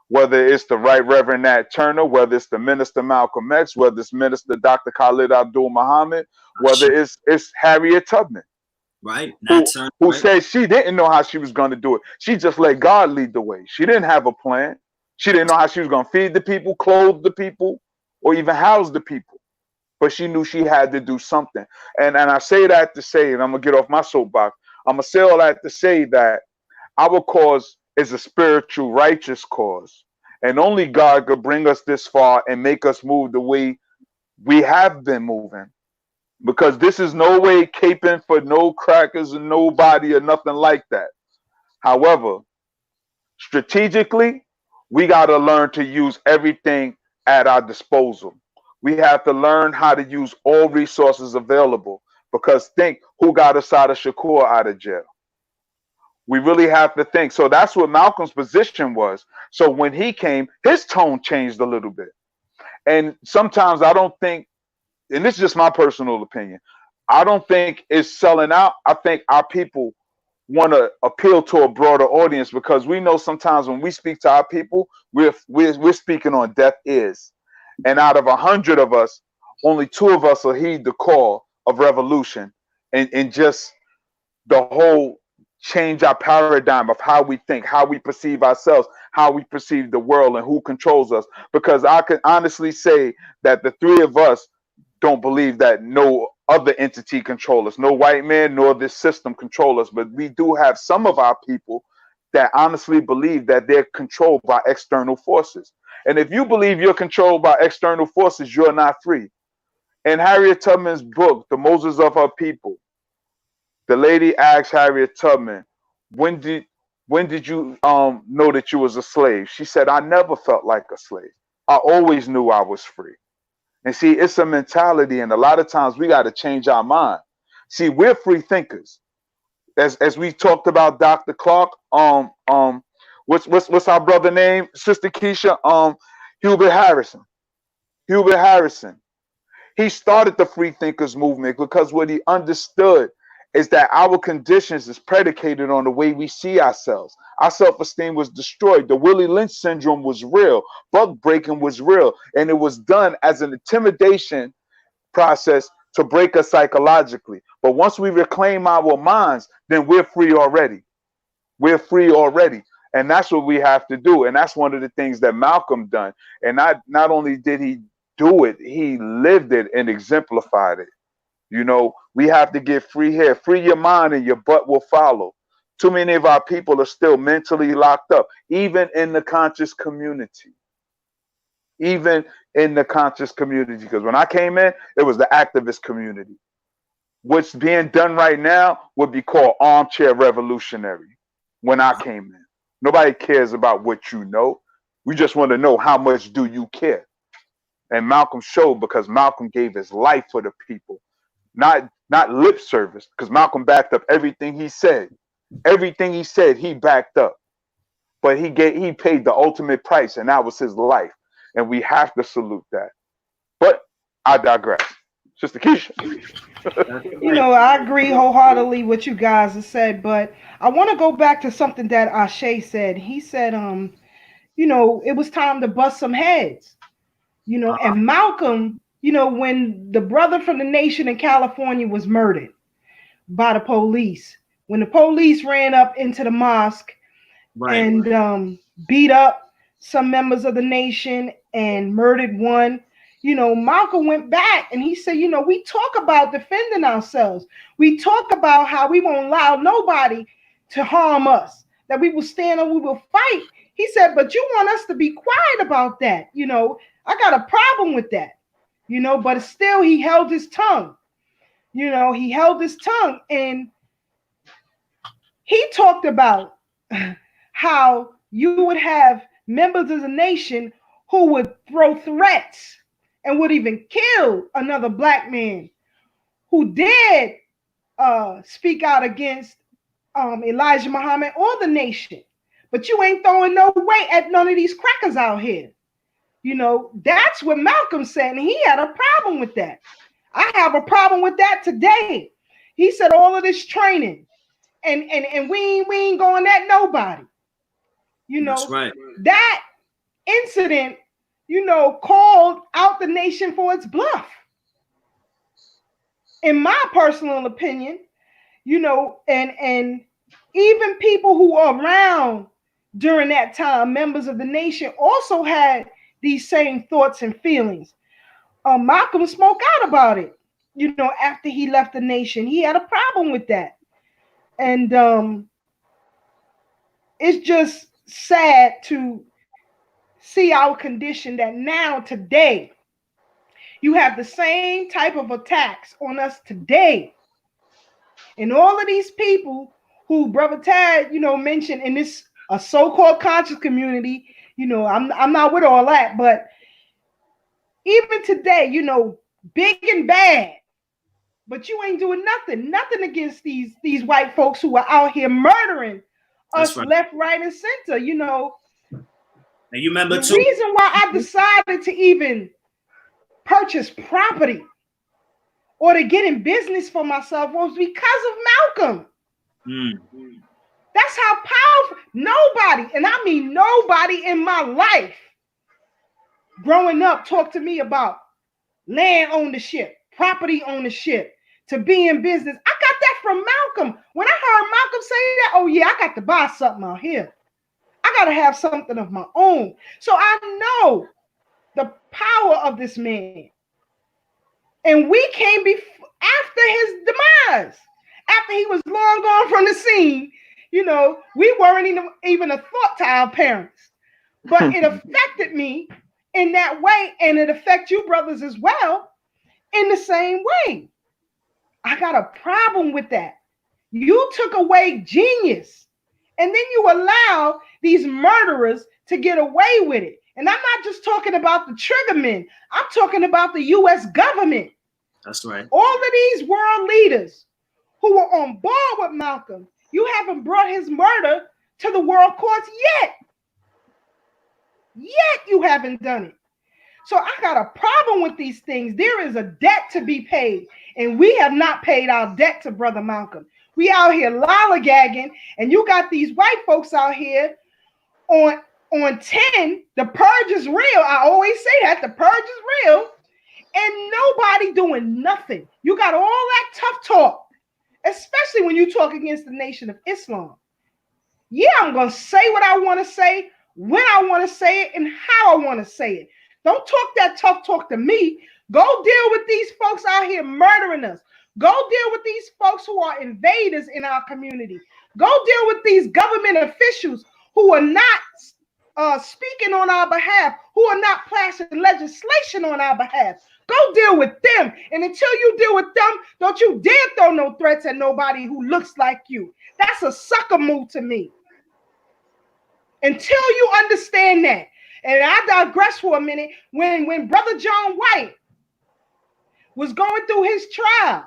Whether it's the Right Reverend Nat Turner, whether it's the Minister Malcolm X, whether it's Minister Dr. Khalid Abdul Muhammad, whether it's Harriet Tubman, right? Who said she didn't know how she was going to do it. She just let God lead the way. She didn't have a plan. She didn't know how she was going to feed the people, clothe the people, or even house the people. But she knew she had to do something. And I say that to say, and I'm going to get off my soapbox, I'm going to say all that to say that our cause is a spiritual, righteous cause. And only God could bring us this far and make us move the way we have been moving. Because this is no way caping for no crackers and nobody or nothing like that. However, strategically, we got to learn to use everything at our disposal. We have to learn how to use all resources available, because think who got Assata Shakur out of jail. We really have to think. So that's what Malcolm's position was. So when he came, his tone changed a little bit. And sometimes I don't think, and this is just my personal opinion, I don't think it's selling out. I think our people want to appeal to a broader audience, because we know sometimes when we speak to our people, we're speaking on deaf ears. And out of 100 of us, only 2 of us will heed the call of revolution and just the whole change our paradigm of how we think, how we perceive ourselves, how we perceive the world, and who controls us. Because I can honestly say that the 3 of us don't believe that no other entity control us, no white man nor this system control us. But we do have some of our people that honestly believe that they're controlled by external forces. And if you believe you're controlled by external forces, you're not free. In Harriet Tubman's book, The Moses of Her People, the lady asked Harriet Tubman, when did you know that you was a slave? She said, I never felt like a slave. I always knew I was free. And see, it's a mentality, and a lot of times we got to change our mind. See, we're free thinkers. As we talked about Dr. Clark, what's our brother name, Sister Keisha? Hubert Harrison. Hubert Harrison. He started the free thinkers movement because what he understood is that our conditions is predicated on the way we see ourselves. Our self-esteem was destroyed. The Willie Lynch syndrome was real. Buck breaking was real. And it was done as an intimidation process to break us psychologically. But once we reclaim our minds, then we're free already. We're free already. And that's what we have to do. And that's one of the things that Malcolm done. And not only did he do it, he lived it and exemplified it. You know, we have to get free here. Free your mind and your butt will follow. Too many of our people are still mentally locked up, even in the conscious community. Even in the conscious community. Because when I came in, it was the activist community. What's being done right now would be called armchair revolutionary when I came in. Nobody cares about what you know. We just want to know how much do you care. And Malcolm showed, because Malcolm gave his life for the people. Not lip service, because Malcolm backed up everything he said. Everything he said, he backed up. But he paid the ultimate price, and that was his life. And we have to salute that. But I digress. Sister Keisha. You know, I agree wholeheartedly with you guys have said, but I want to go back to something that Ashe said. He said, you know, it was time to bust some heads. You know, and Malcolm, you know, when the brother from the nation in California was murdered by the police, when the police ran up into the mosque and beat up some members of the nation and murdered one, you know, Malcolm went back and he said, you know, we talk about defending ourselves. We talk about how we won't allow nobody to harm us, that we will stand and we will fight. He said, but you want us to be quiet about that. You know, I got a problem with that, you know, but still he held his tongue. You know, he held his tongue and he talked about how you would have members of the nation who would throw threats and would even kill another black man who dared speak out against Elijah Muhammad or the nation. But you ain't throwing no weight at none of these crackers out here. You know, that's what Malcolm said, and he had a problem with that. I have a problem with that today. He said all of this training, and we ain't going at nobody. You know, that's right. That incident, you know, called out the nation for its bluff. In my personal opinion, you know, and even people who are around during that time, members of the nation, also had these same thoughts and feelings. Malcolm spoke out about it, you know, after he left the nation. He had a problem with that. And it's just sad to see our condition that now today you have the same type of attacks on us today. And all of these people who Brother Tad, you know, mentioned in this so-called conscious community, you know, I'm not with all that, but even today, you know, big and bad, but you ain't doing nothing against these white folks who are out here murdering us left, right, and center, you know. And you remember the reason why I decided to even purchase property or to get in business for myself was because of Malcolm. That's how powerful. Nobody, and I mean nobody in my life growing up talked to me about land ownership, property ownership, to be in business. I got that from Malcolm. When I heard Malcolm say that, oh yeah, I got to buy something out here. I got to have something of my own. So I know the power of this man. And we came after his demise, after he was long gone from the scene. You know, we weren't even a thought to our parents, but it affected me in that way, and it affects you brothers as well in the same way. I got a problem with that. You took away genius, and then you allow these murderers to get away with it. And I'm not just talking about the triggermen. I'm talking about the U.S. government. That's right. All of these world leaders who were on board with Malcolm, you haven't brought his murder to the world courts yet. Yet you haven't done it. So I got a problem with these things. There is a debt to be paid, and we have not paid our debt to Brother Malcolm. We out here lollygagging, and you got these white folks out here on 10. The purge is real. I always say that. The purge is real, and nobody doing nothing. You got all that tough talk, especially when you talk against the Nation of Islam. Yeah, I'm going to say what I want to say, when I want to say it, and how I want to say it. Don't talk that tough talk to me. Go deal with these folks out here murdering us. Go deal with these folks who are invaders in our community. Go deal with these government officials who are not speaking on our behalf, who are not passing legislation on our behalf. Go deal with them. And until you deal with them, don't you dare throw no threats at nobody who looks like you. That's a sucker move to me. Until you understand that. And I digress for a minute. When Brother John White was going through his trial,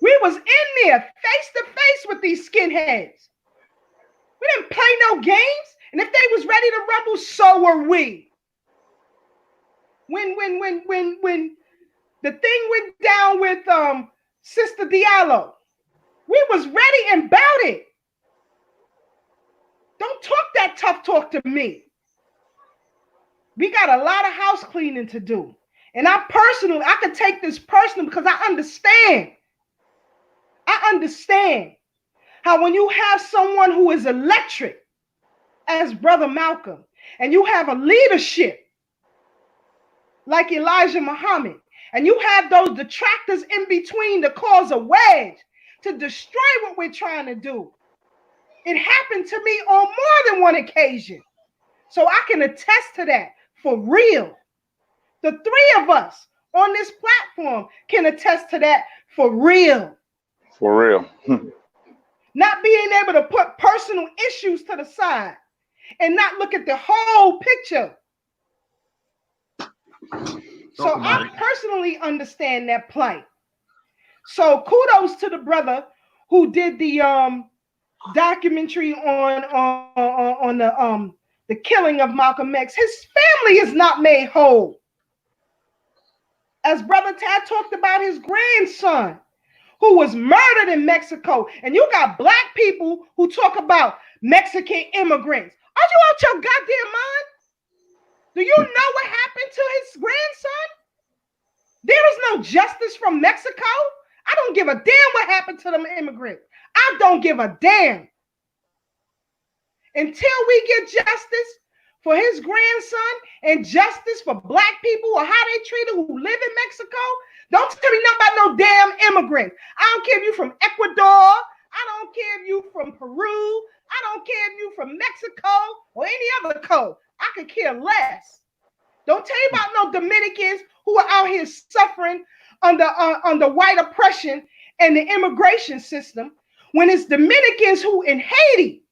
We was in there face to face with these skinheads. We didn't play no games. And if they was ready to rumble, so were we. When the thing went down with Sister Diallo, we was ready and about it. Don't talk that tough talk to me. We got a lot of house cleaning to do. And I could take this personal because I understand. I understand how when you have someone who is electric as Brother Malcolm, and you have a leadership like Elijah Muhammad, and you have those detractors in between to cause a wedge to destroy what we're trying to do. It happened to me on more than one occasion. So I can attest to that for real. The three of us on this platform can attest to that for real. For real. Not being able to put personal issues to the side and not look at the whole picture. So I personally understand that plight. So kudos to the brother who did the documentary on the killing of Malcolm X. His family is not made whole. As Brother Tad talked about his grandson who was murdered in Mexico, and you got black people who talk about Mexican immigrants. Are you out your goddamn mind? Do you know what happened to his grandson? There is no justice from Mexico. I don't give a damn what happened to them immigrants. I don't give a damn. Until we get justice for his grandson and justice for black people or how they treat them who live in Mexico, don't tell me nothing about no damn immigrants. I don't care if you from Ecuador. I don't care if you from Peru. I don't care if you from Mexico or any other code. I could care less. Don't tell me about no Dominicans who are out here suffering under white oppression and the immigration system when it's Dominicans who in Haiti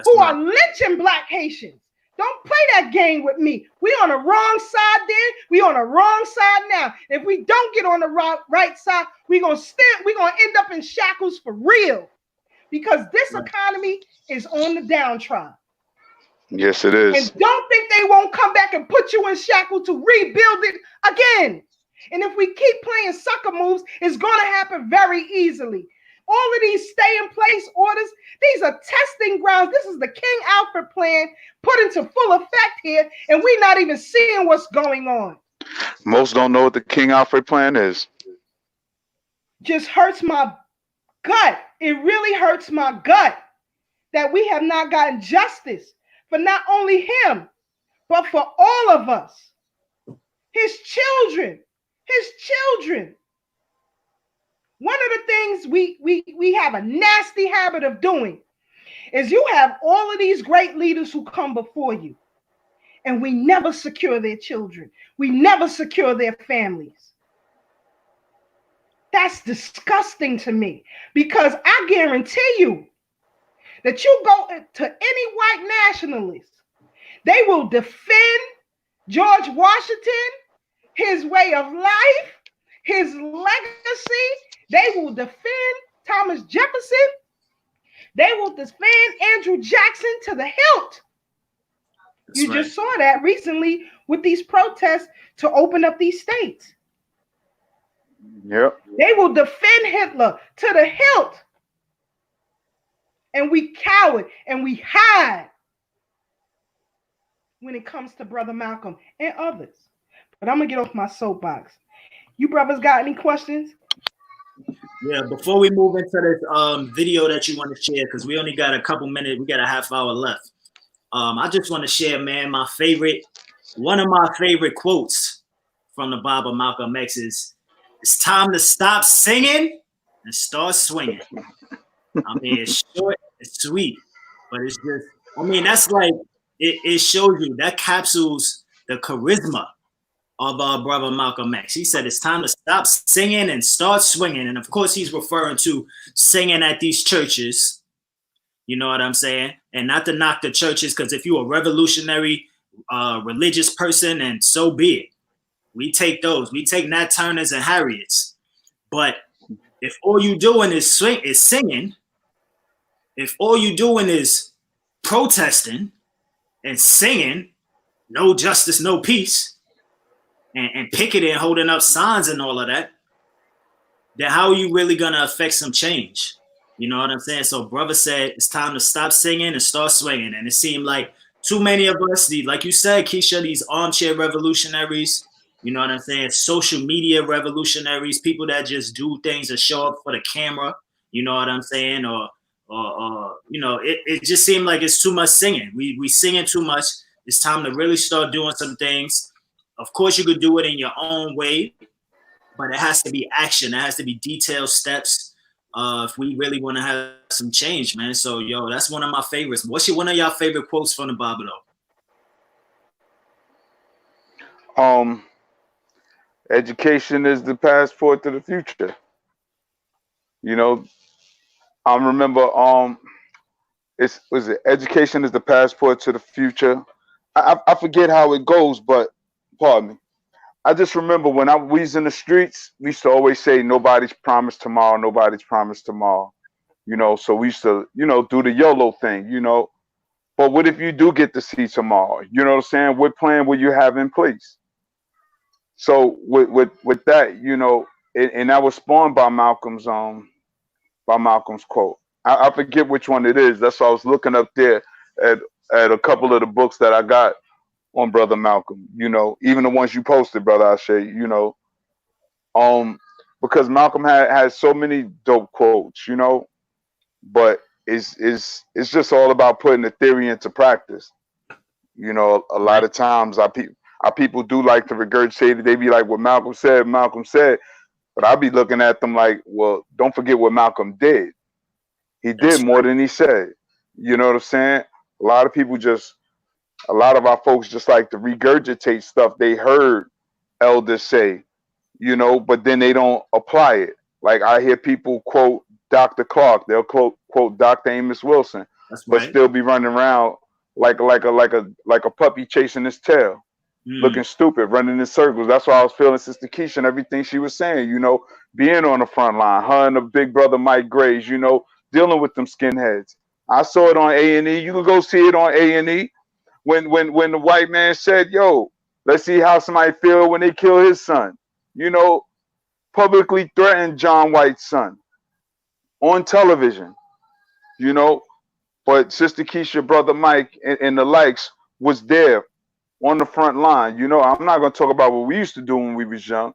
who are lynching black Haitians. Don't play that game with me. We on the wrong side then. We on the wrong side now. If we don't get on the right side, we're gonna end up in shackles for real. Because this economy is on the downtrodden. Yes, it is. And don't think they won't come back and put you in shackles to rebuild it again. And if we keep playing sucker moves, it's gonna happen very easily. All of these stay-in-place orders, these are testing grounds. This is the King Alfred plan put into full effect here, and we're not even seeing what's going on. Most don't know what the King Alfred plan is. Just hurts my gut. It really hurts my gut that we have not gotten justice for not only him, but for all of us. His children. One of the things we have a nasty habit of doing is you have all of these great leaders who come before you, and we never secure their children. We never secure their families. That's disgusting to me, because I guarantee you that you go to any white nationalist, they will defend George Washington, his way of life, his legacy. They will defend Thomas Jefferson. They will defend Andrew Jackson to the hilt. That's you right. Just saw that recently with these protests to open up these states. Yep. They will defend Hitler to the hilt. And we cower and we hide when it comes to Brother Malcolm and others. But I'm going to get off my soapbox. You brothers got any questions? Yeah, before we move into this video that you want to share, because we only got a couple minutes, we got a half hour left. I just want to share, man, one of my favorite quotes from the Bible, Malcolm X, is, "It's time to stop singing and start swinging." I mean, it's short, it's sweet, but it's just, I mean, that's like, it shows you, that capsules the charisma of our brother Malcolm X. He said, it's time to stop singing and start swinging. And of course, he's referring to singing at these churches. You know what I'm saying? And not to knock the churches, because if you're a revolutionary religious person, and so be it. We take those. We take Nat Turners and Harriets. But If all you doing is singing, if all you doing is protesting and singing, no justice, no peace, and picketing, holding up signs and all of that, then how are you really gonna affect some change? You know what I'm saying? So brother said it's time to stop singing and start swinging. And it seemed like too many of us, like you said, Keisha, these armchair revolutionaries, you know what I'm saying? Social media revolutionaries, people that just do things to show up for the camera, you know what I'm saying? Or you know, it just seemed like it's too much singing. We singing too much. It's time to really start doing some things. Of course, you could do it in your own way, but it has to be action. It has to be detailed steps if we really want to have some change, man. So, yo, that's one of my favorites. What's one of y'all favorite quotes from the Bible, though? Education is the passport to the future. You know, I remember education is the passport to the future. I forget how it goes, but pardon me. I just remember when we was in the streets, we used to always say nobody's promised tomorrow, nobody's promised tomorrow. You know, so we used to, you know, do the YOLO thing, you know. But what if you do get to see tomorrow? You know what I'm saying? What plan will you have in place? So with that, you know, and that was spawned by Malcolm's quote. I forget which one it is. That's why I was looking up there at a couple of the books that I got on Brother Malcolm, you know, even the ones you posted, Brother Ashe, you know, because Malcolm has so many dope quotes, you know, but it's just all about putting the theory into practice. You know, a lot of times our people do like to regurgitate it. They be like, what Malcolm said, but I'll be looking at them like, well, don't forget what Malcolm did. He did more than he said. You know what I'm saying? A lot of our folks just like to regurgitate stuff they heard elders say, you know, but then they don't apply it. Like I hear people quote Dr. Clark, they'll quote Dr. Amos Wilson, but still be running around like a puppy chasing his tail, looking stupid, running in circles. That's why I was feeling Sister Keisha and everything she was saying, you know, being on the front line, her and the big brother Mike Graves, you know, dealing with them skinheads. I saw it on A&E. You can go see it on A&E. When the white man said, yo, let's see how somebody feel when they kill his son, you know, publicly threatened John White's son on television, you know, but Sister Keisha, Brother Mike, and the likes was there on the front line. You know, I'm not going to talk about what we used to do when we was young,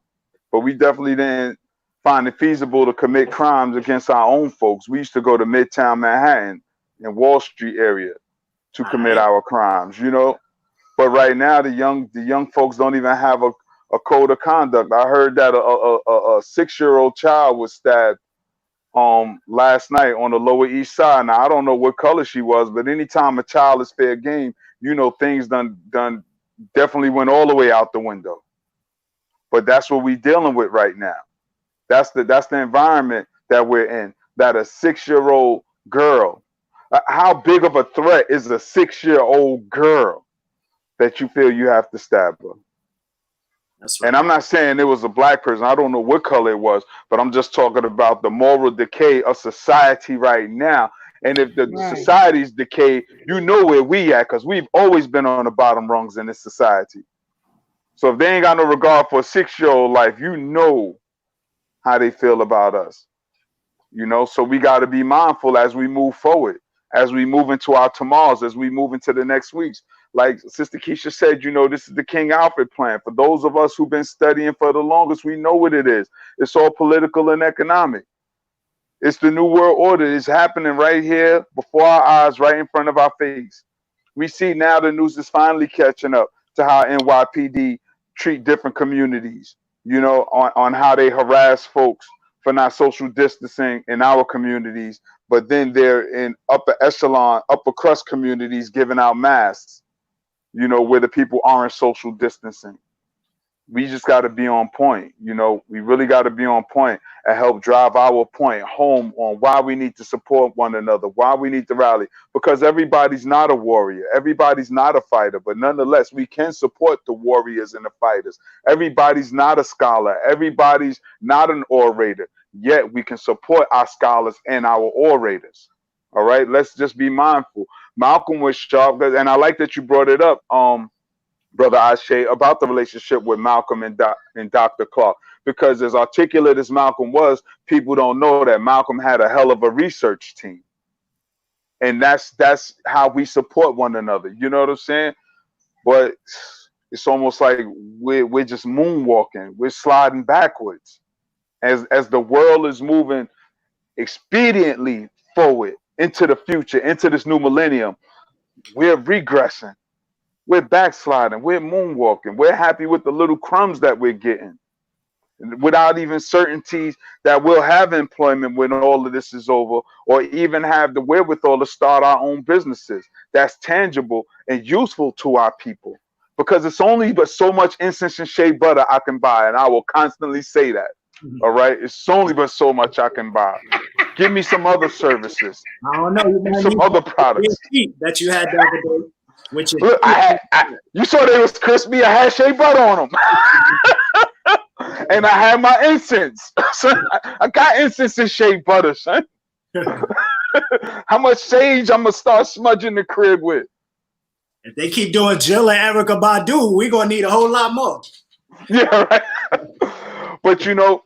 but we definitely didn't find it feasible to commit crimes against our own folks. We used to go to Midtown Manhattan and Wall Street area to commit our crimes, you know. But right now, the young folks don't even have a code of conduct. I heard that a 6-year-old child was stabbed last night on the Lower East Side. Now I don't know what color she was, but anytime a child is fair game, you know, things done definitely went all the way out the window. But that's what we're dealing with right now. That's the environment that we're in. That a 6-year-old girl. How big of a threat is a 6-year-old girl that you feel you have to stab her? That's right. And I'm not saying it was a black person. I don't know what color it was, but I'm just talking about the moral decay of society right now. And if the society's decay, you know where we at, because we've always been on the bottom rungs in this society. So if they ain't got no regard for a 6-year-old life, you know how they feel about us. You know, so we got to be mindful as we move forward, as we move into our tomorrows, as we move into the next weeks. Like Sister Keisha said, you know, this is the King Alfred plan. For those of us who've been studying for the longest, we know what it is. It's all political and economic. It's the New World Order. It's happening right here before our eyes, right in front of our face. We see now the news is finally catching up to how NYPD treat different communities, you know, on how they harass folks for not social distancing in our communities, but then they're in upper echelon, upper crust communities giving out masks, you know, where the people aren't social distancing. We just got to be on point. You know, we really got to be on point and help drive our point home on why we need to support one another, why we need to rally, because everybody's not a warrior. Everybody's not a fighter, but nonetheless, we can support the warriors and the fighters. Everybody's not a scholar. Everybody's not an orator. yet we can support our scholars and our orators. All right, let's just be mindful. Malcolm was sharp, and I like that you brought it up, Brother Ashe, about the relationship with Malcolm and Dr. Clark, because as articulate as Malcolm was, people don't know that Malcolm had a hell of a research team. And that's how we support one another. You know what I'm saying? But it's almost like we're just moonwalking. We're sliding backwards as the world is moving expediently forward into the future, into this new millennium. We're regressing. We're backsliding. We're moonwalking. We're happy with the little crumbs that we're getting, without even certainties that we'll have employment when all of this is over, or even have the wherewithal to start our own businesses that's tangible and useful to our people. Because it's only but so much incense and shea butter I can buy, and I will constantly say that. All right, it's only but so much I can buy. Give me some other services. I don't know. Some other products that you had the other day. Which is look, you saw they was crispy. I had shea butter on them. And I had my incense. Son, I got incense and shea butter, son. How much sage I'm gonna start smudging the crib with? If they keep doing Jill and Erykah Badu, we're gonna need a whole lot more. Yeah, right. But you know,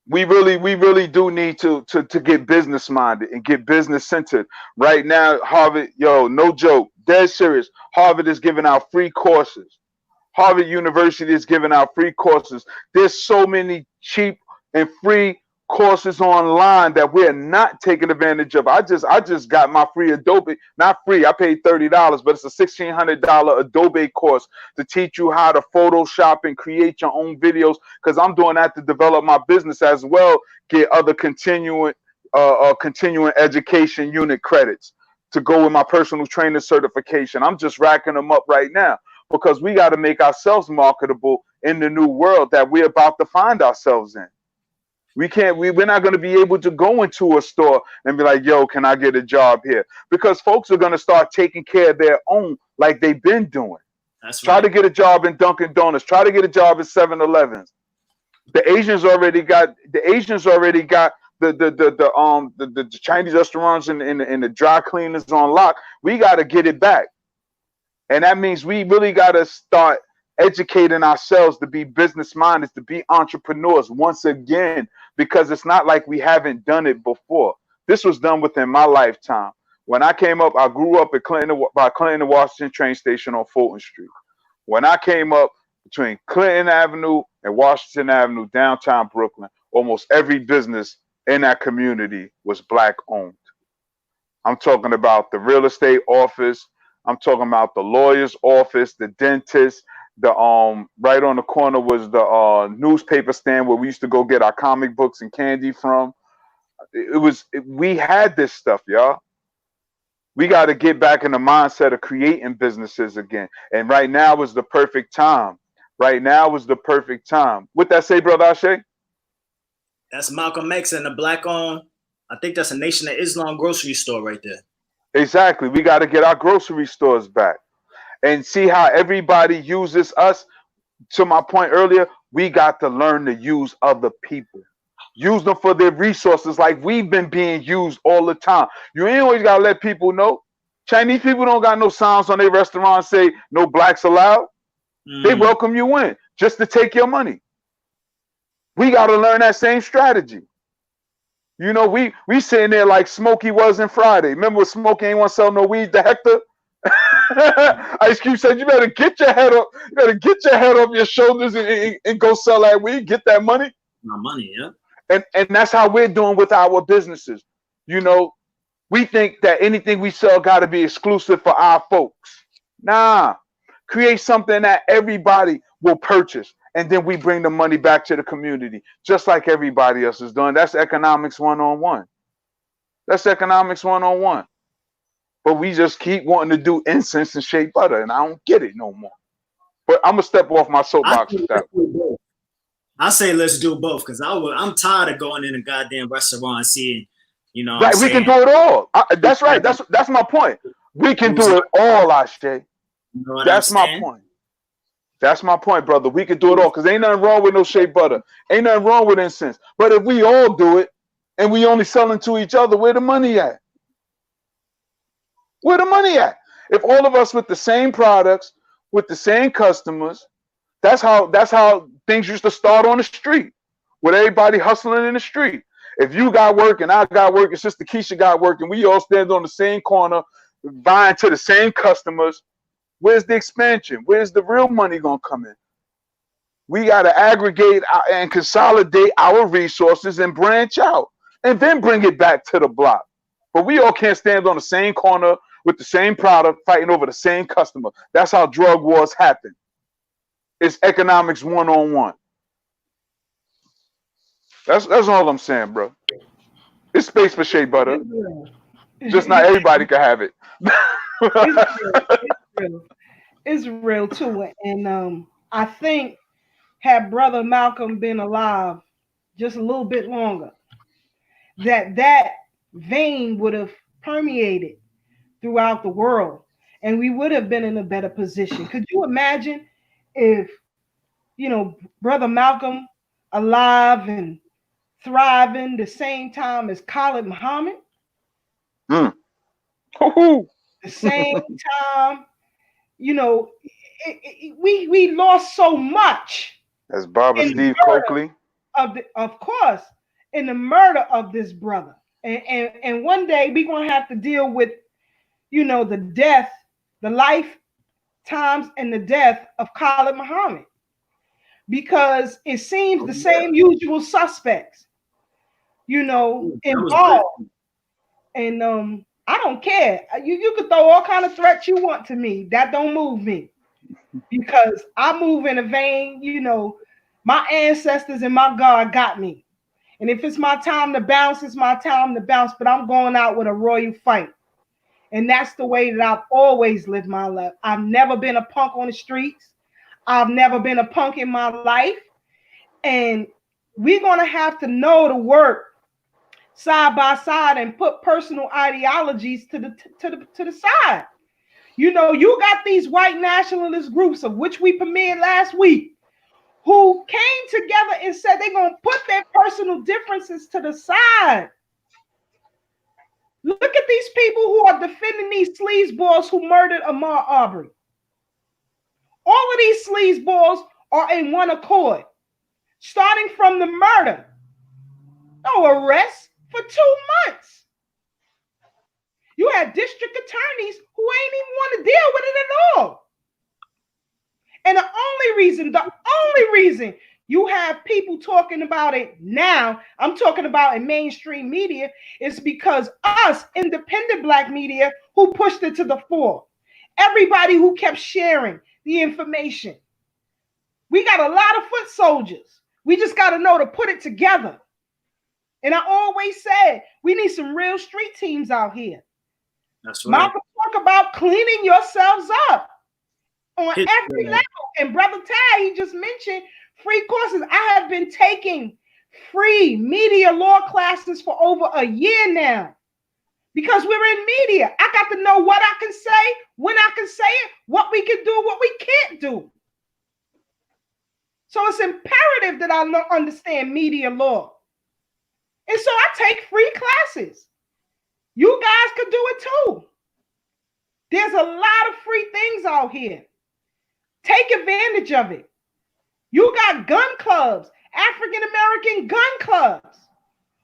we really do need to get business minded and get business centered. Right now, Harvard, yo, no joke, dead serious. Harvard is giving out free courses. Harvard University is giving out free courses. There's so many cheap and free courses online that we're not taking advantage of. I just got my free Adobe, not free, I paid $30, but it's a $1,600 Adobe course to teach you how to Photoshop and create your own videos, because I'm doing that to develop my business as well, get other continuing education unit credits to go with my personal trainer certification. I'm just racking them up right now, because we got to make ourselves marketable in the new world that we're about to find ourselves in. We're not going to be able to go into a store and be like, yo, can I get a job here? Because folks are going to start taking care of their own like they've been doing. That's Try right. to get a job in Dunkin' Donuts. Try to get a job at 7-Elevens. The Asians already got the Chinese restaurants and the dry cleaners on lock. We got to get it back. And that means we really got to start educating ourselves to be business minded, to be entrepreneurs once again, because it's not like we haven't done it before. This was done within my lifetime. When I came up, I grew up at Clinton and Washington train station on Fulton Street. When I came up between Clinton Avenue and Washington Avenue, downtown Brooklyn, almost every business in that community was Black owned. I'm talking about the real estate office. I'm talking about the lawyer's office, the dentist. The right on the corner was the newspaper stand where we used to go get our comic books and candy from. We had this stuff, y'all. We got to get back in the mindset of creating businesses again. And right now is the perfect time. Right now is the perfect time. What that say, Brother Ashe? That's Malcolm X and the Black-owned, I think that's a Nation of Islam grocery store right there. Exactly. We got to get our grocery stores back. And see how everybody uses us. To my point earlier, we got to learn to use other people. Use them for their resources like we've been being used all the time. You ain't always got to let people know. Chinese people don't got no signs on their restaurant say no blacks allowed. They welcome you in just to take your money. We got to learn that same strategy. You know, we sitting there like Smokey was in Friday. Remember when Smokey ain't want to sell no weed to Hector? Ice Cube said, "You better get your head up. You better get your head off your shoulders and go sell that weed. Get that money." My money, yeah. And that's how we're doing with our businesses. You know, we think that anything we sell got to be exclusive for our folks. Nah, create something that everybody will purchase, and then we bring the money back to the community, just like everybody else is doing. That's economics 101. That's economics 101. But we just keep wanting to do incense and shea butter, and I don't get it no more. But I'm gonna step off my soapbox with that. I say let's do both, because I'm tired of going in a goddamn restaurant and seeing, you know. Right, we can do it all. That's right. That's my point. We can do it all, Ashe. You know That's my point. That's my point, brother. We can do it all because ain't nothing wrong with no shea butter. Ain't nothing wrong with incense. But if we all do it and we only selling to each other, where the money at? Where the money at? If all of us with the same products, with the same customers, that's how things used to start on the street, with everybody hustling in the street. If you got work and I got work and Sister Keisha got work and we all stand on the same corner, buying to the same customers, where's the expansion? Where's the real money gonna come in? We gotta aggregate and consolidate our resources and branch out, and then bring it back to the block. But we all can't stand on the same corner with the same product, fighting over the same customer. That's how drug wars happen. It's economics 1-on-1. That's all I'm saying, bro. It's space for shea butter. Just not everybody can have it. It's real too. And I think had Brother Malcolm been alive just a little bit longer, that vein would have permeated throughout the world, and we would have been in a better position. Could you imagine if, Brother Malcolm alive and thriving the same time as Khalid Muhammad? The same time, we lost so much. As Barbara Steve Coakley. Of course, in the murder of this brother. And one day we're going to have to deal with, the death, the lifetimes and the death of Khalid Muhammad. Because it seems the same usual suspects, involved. And I don't care. You could throw all kind of threats you want to me. That don't move me. Because I move in a vein, my ancestors and my God got me. And if it's my time to bounce, it's my time to bounce. But I'm going out with a royal fight. And that's the way that I've always lived my life. I've never been a punk on the streets. I've never been a punk in my life. And we're going to have to know to work side by side and put personal ideologies to the side. You got these white nationalist groups, of which we premiered last week, who came together and said they're going to put their personal differences to the side. Look at these people who are defending these sleazeballs who murdered Ahmaud Arbery. All of these sleazeballs are in one accord, starting from the murder. No arrest for 2 months. You had district attorneys who ain't even want to deal with it at all. And the only reason you have people talking about it now, I'm talking about in mainstream media, is because us, independent Black media, who pushed it to the fore. Everybody who kept sharing the information. We got a lot of foot soldiers. We just got to know to put it together. And I always said, we need some real street teams out here. That's right. Malcolm talk about cleaning yourselves up on every level. And Brother Ty, he just mentioned free courses. I have been taking free media law classes for over a year now. Because we're in media. I got to know what I can say, when I can say it, what we can do, what we can't do. So it's imperative that I understand media law. And so I take free classes. You guys could do it too. There's a lot of free things out here. Take advantage of it. You got gun clubs, African-American gun clubs,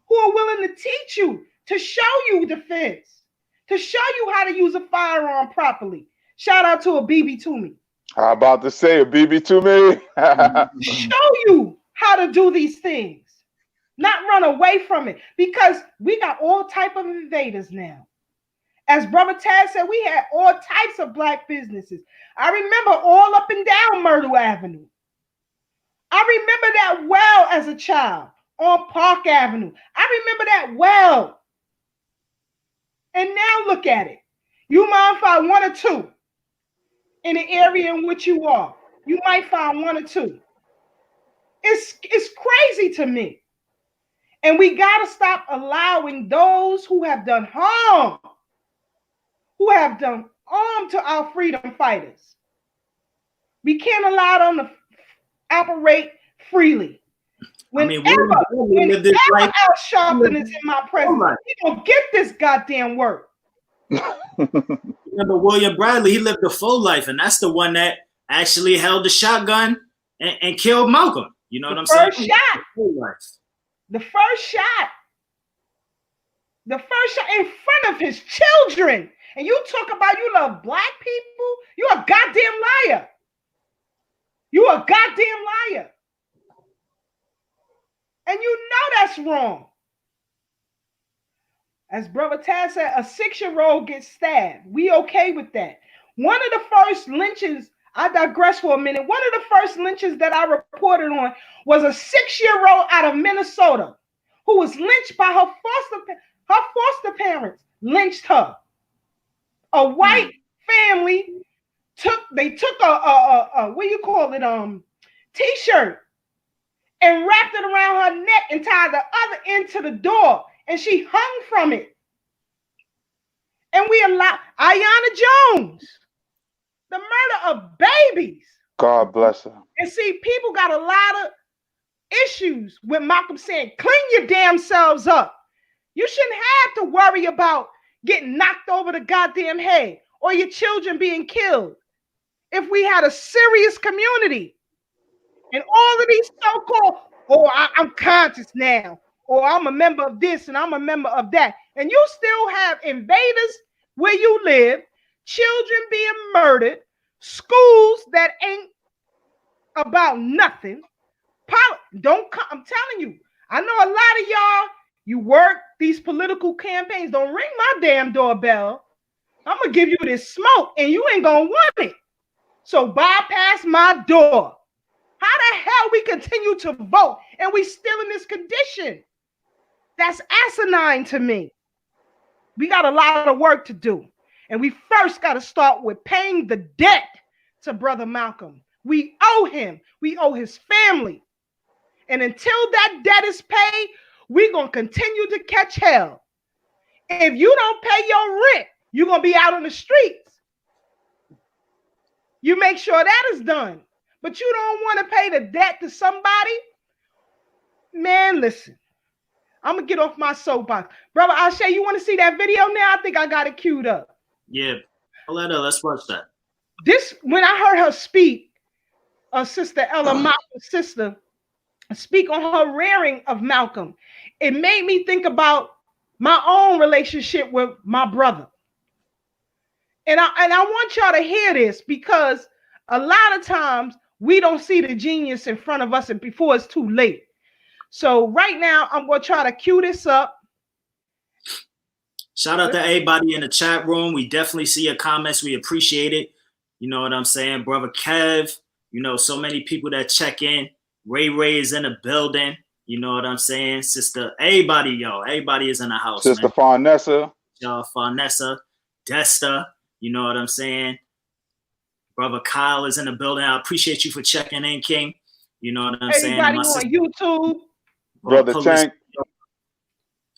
who are willing to teach you, to show you defense, to show you how to use a firearm properly. Shout out to a BB Toomey. How about to say a BB Toomey? Show you how to do these things. Not run away from it, because we got all type of invaders now. As Brother Tad said, we had all types of Black businesses. I remember all up and down Myrtle Avenue. I remember that well as a child on Park Avenue. I remember that well. And now look at it. You might find one or two in the area in which you are. You might find one or two. It's crazy to me. And we got to stop allowing those who have done harm, to our freedom fighters. We can't allow them to operate freely. Whenever Al Sharpton is in my presence, we gonna get this goddamn work. Remember William Bradley? He lived a full life, and that's the one that actually held the shotgun and killed Malcolm. You know what I'm saying? The first shot in front of his children. And you talk about you love black people? You a goddamn liar. You a goddamn liar. And you know that's wrong. As Brother Taz said, a 6-year-old gets stabbed. We okay with that. One of the first lynches, I digress for a minute. One of the first lynches that I reported on was a 6-year-old out of Minnesota who was lynched by her foster parents. Lynched her. A white family took a what do you call it, t-shirt and wrapped it around her neck and tied the other end to the door, and she hung from it. And we allowed Aiyana Jones, the murder of babies. God bless her. And see, people got a lot of issues with Malcolm saying, clean your damn selves up. You shouldn't have to worry about getting knocked over the goddamn head or your children being killed. If we had a serious community and all of these so-called, I'm conscious now, or I'm a member of this and I'm a member of that, and you still have invaders where you live, children being murdered, schools that ain't about nothing. I'm telling you, I know a lot of y'all, you work these political campaigns. Don't ring my damn doorbell. I'm going to give you this smoke and you ain't going to want it. So bypass my door. How the hell we continue to vote and we still in this condition? That's asinine to me. We got a lot of work to do. And we first got to start with paying the debt to Brother Malcolm. We owe him. We owe his family. And until that debt is paid, we're going to continue to catch hell. If you don't pay your rent, you're going to be out on the streets. You make sure that is done. But you don't want to pay the debt to somebody? Man, listen. I'm going to get off my soapbox. Brother Ashe, you want to see that video now? I think I got it queued up. Yeah. Let's watch that. When I heard her speak, Sister Ella, Malcolm's sister, speak on her rearing of Malcolm, it made me think about my own relationship with my brother. And I want y'all to hear this, because a lot of times we don't see the genius in front of us and before it's too late. So right now I'm going to try to cue this up. Shout out to everybody in the chat room. We definitely see your comments. We appreciate it. You know what I'm saying? Brother Kev, you know, so many people that check in. Ray is in the building. You know what I'm saying? Sister, everybody is in the house. Sister Farnessa. Y'all, Farnessa, Desta, you know what I'm saying? Brother Kyle is in the building. I appreciate you for checking in, King. You know what I'm saying? Everybody on YouTube. Brother Tank.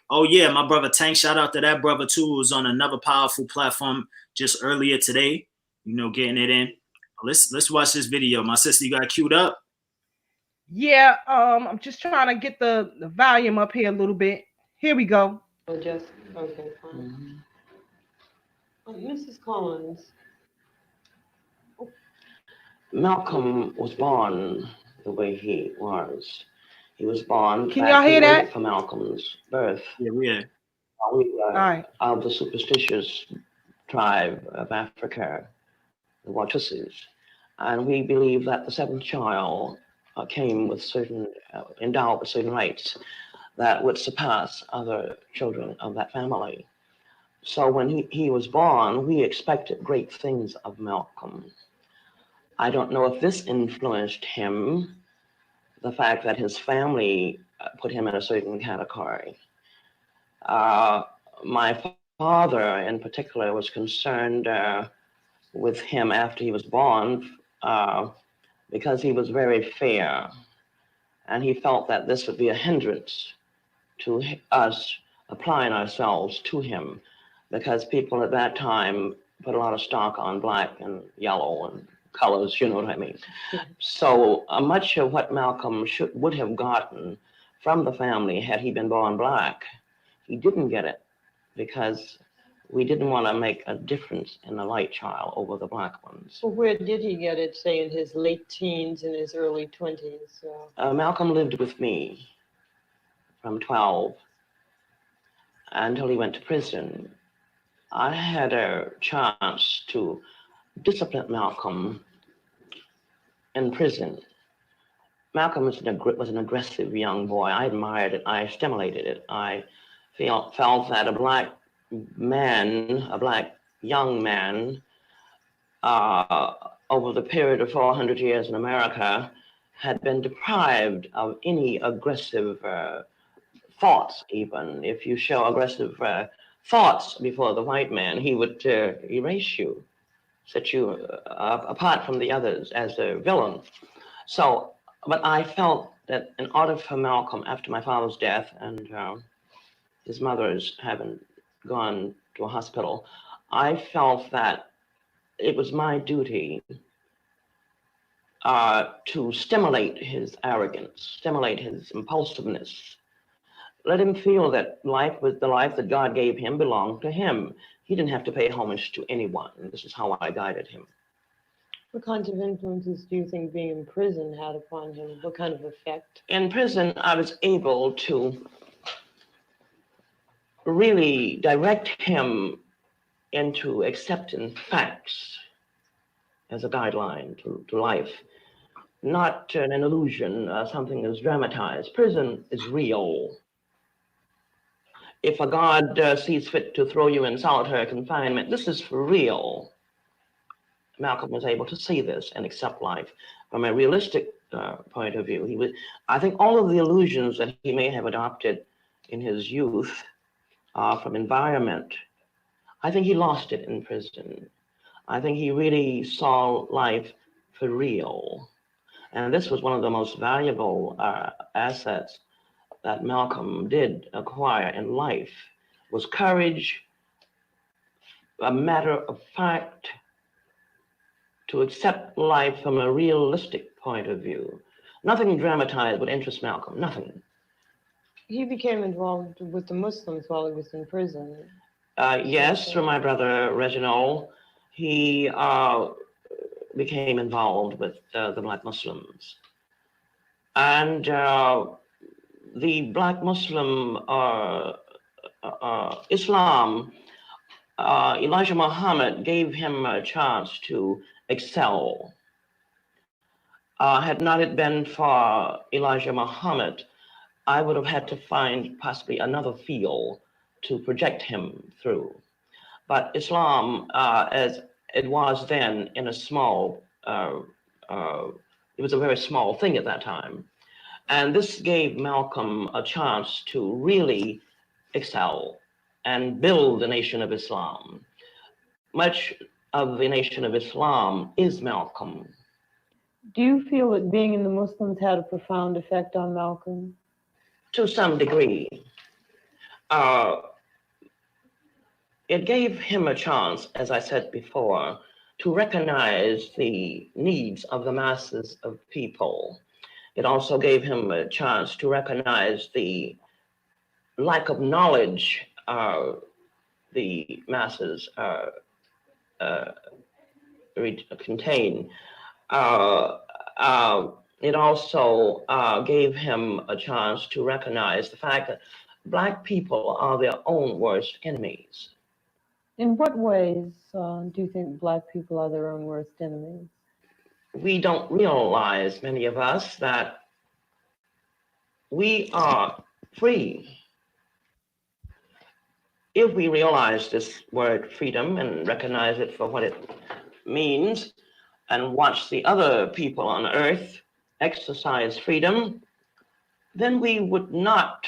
Oh, yeah, my brother Tank. Shout out to that brother, too, who was on another powerful platform just earlier today. You know, getting it in. Let's watch this video. My sister, you got it queued up? Yeah, I'm just trying to get the volume up here a little bit. Here we go. Okay, fine. Mrs. Collins. Malcolm was born the way he was. He was born. Can y'all hear that? For Malcolm's birth. Yeah. We were all right. Of the superstitious tribe of Africa, the Watusis, and we believe that the seventh child came with endowed with certain rights that would surpass other children of that family. So when he was born, we expected great things of Malcolm. I don't know if this influenced him, the fact that his family put him in a certain category. My father in particular was concerned with him after he was born because he was very fair, and he felt that this would be a hindrance to us applying ourselves to him, because people at that time put a lot of stock on black and yellow and colors, you know what I mean? So much of what Malcolm would have gotten from the family had he been born black, he didn't get it because we didn't want to make a difference in the white child over the black ones. Well, where did he get it, say in his late teens, in his early 20s? Malcolm lived with me from 12 until he went to prison. I had a chance to discipline Malcolm in prison. Malcolm was an aggressive young boy. I admired it. I stimulated it. I felt that a black young man, over the period of 400 years in America, had been deprived of any aggressive thoughts. Even if you show aggressive thoughts before the white man, he would erase you, set you apart from the others as a villain. So, but I felt that in order for Malcolm, after my father's death and his mother's having gone to a hospital, I felt that it was my duty to stimulate his arrogance, stimulate his impulsiveness. Let him feel that life was the life that God gave him belonged to him. He didn't have to pay homage to anyone. This is how I guided him. What kinds of influences do you think being in prison had upon him? What kind of effect? In prison, I was able to really direct him into accepting facts as a guideline to life, not an illusion, something that's dramatized. Prison is real. If a God sees fit to throw you in solitary confinement, this is for real. Malcolm was able to see this and accept life from a realistic point of view. I think all of the illusions that he may have adopted in his youth from environment, I think he lost it in prison. I think he really saw life for real. And this was one of the most valuable assets that Malcolm did acquire in life, was courage, a matter of fact, to accept life from a realistic point of view. Nothing dramatized would interest Malcolm, nothing. He became involved with the Muslims while he was in prison. Yes, through my brother Reginald, he became involved with the Black Muslims. And the Black Muslim Islam, Elijah Muhammad gave him a chance to excel. Had not it been for Elijah Muhammad, I would have had to find possibly another field to project him through. But Islam, as it was then in a small, it was a very small thing at that time. And this gave Malcolm a chance to really excel and build the Nation of Islam. Much of the Nation of Islam is Malcolm. Do you feel that being in the Muslims had a profound effect on Malcolm? To some degree. It gave him a chance, as I said before, to recognize the needs of the masses of people. It also gave him a chance to recognize the lack of knowledge the masses contain. It also gave him a chance to recognize the fact that Black people are their own worst enemies. In what ways do you think Black people are their own worst enemies? We don't realize, many of us, that we are free. If we realize this word freedom and recognize it for what it means and watch the other people on earth exercise freedom, then we would not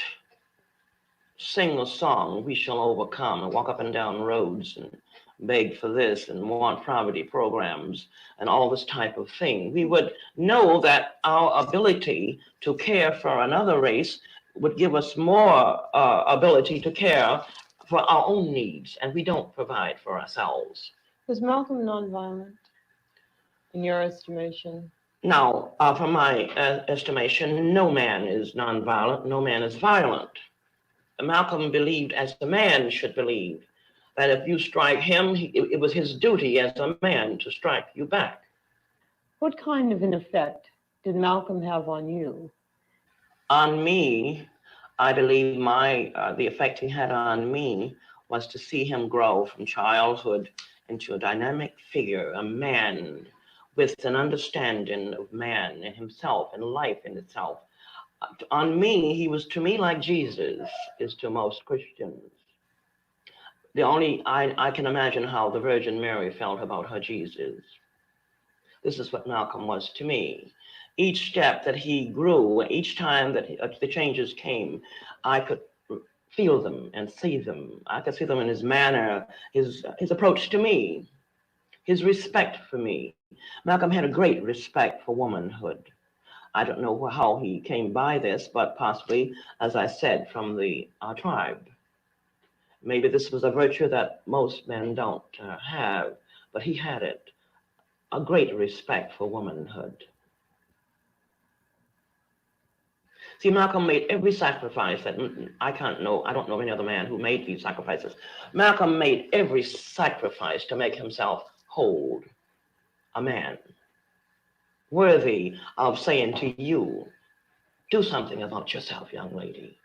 sing a song, "We shall overcome," and walk up and down roads and beg for this and want poverty programs and all this type of thing. We would know that our ability to care for another race would give us more ability to care for our own needs, and we don't provide for ourselves. Was Malcolm nonviolent? in your estimation? Now, from my estimation, no man is nonviolent, no man is violent. Malcolm believed, as a man should believe, that if you strike him, it was his duty as a man to strike you back. What kind of an effect did Malcolm have on you? On me, I believe the effect he had on me was to see him grow from childhood into a dynamic figure, a man with an understanding of man and himself and life in itself. On me, he was to me like Jesus is to most Christians. I can imagine how the Virgin Mary felt about her Jesus. This is what Malcolm was to me. Each step that he grew, each time that the changes came, I could feel them and see them. I could see them in his manner, his approach to me, his respect for me. Malcolm had a great respect for womanhood. I don't know how he came by this, but possibly, as I said, from the tribe. Maybe this was a virtue that most men don't have, but he had it. A great respect for womanhood. See, Malcolm made every sacrifice that I don't know any other man who made these sacrifices. Malcolm made every sacrifice to make himself whole, a man, worthy of saying to you, do something about yourself, young lady.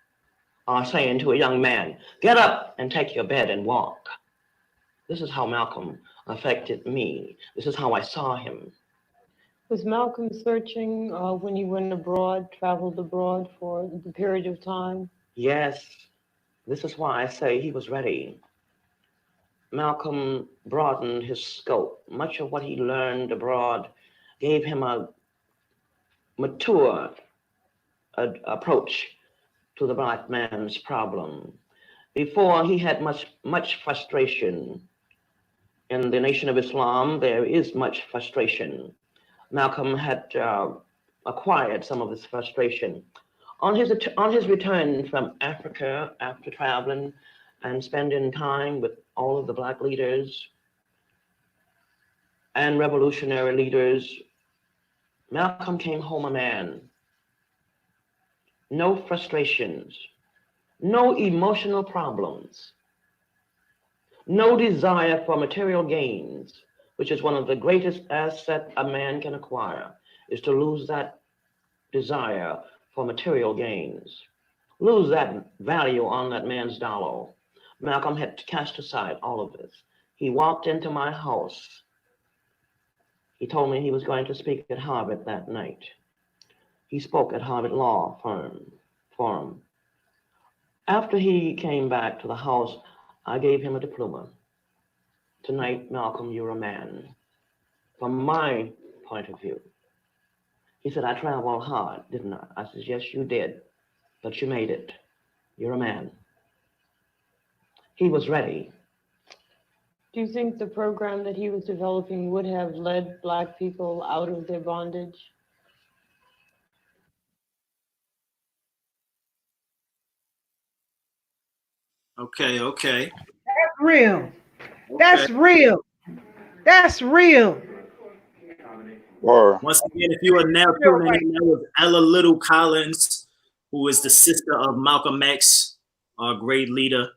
Or saying to a young man, get up and take your bed and walk. This is how Malcolm affected me. This is how I saw him. Was Malcolm searching when he went abroad, traveled abroad for the period of time? Yes, this is why I say he was ready. Malcolm broadened his scope. Much of what he learned abroad gave him a mature approach to the Black man's problem. Before, he had much frustration. In the Nation of Islam, there is much frustration. Malcolm had acquired some of this frustration. On his return from Africa, after traveling and spending time with all of the Black leaders and revolutionary leaders, Malcolm came home a man. No frustrations, no emotional problems, no desire for material gains, which is one of the greatest assets a man can acquire, is to lose that desire for material gains, lose that value on that man's dollar. Malcolm had to cast aside all of this. He walked into my house. He told me he was going to speak at Harvard that night. He spoke at Harvard Law Forum. After he came back to the house, I gave him a diploma. Tonight, Malcolm, you're a man. From my point of view. He said, I traveled hard, didn't I? I said, yes, you did, but you made it. You're a man. He was ready. Do you think the program that he was developing would have led Black people out of their bondage? Okay. That's real. That's real. That's real. Or Once again, if you are now tuning in, that was Ella Little Collins, who is the sister of Malcolm X, our great leader.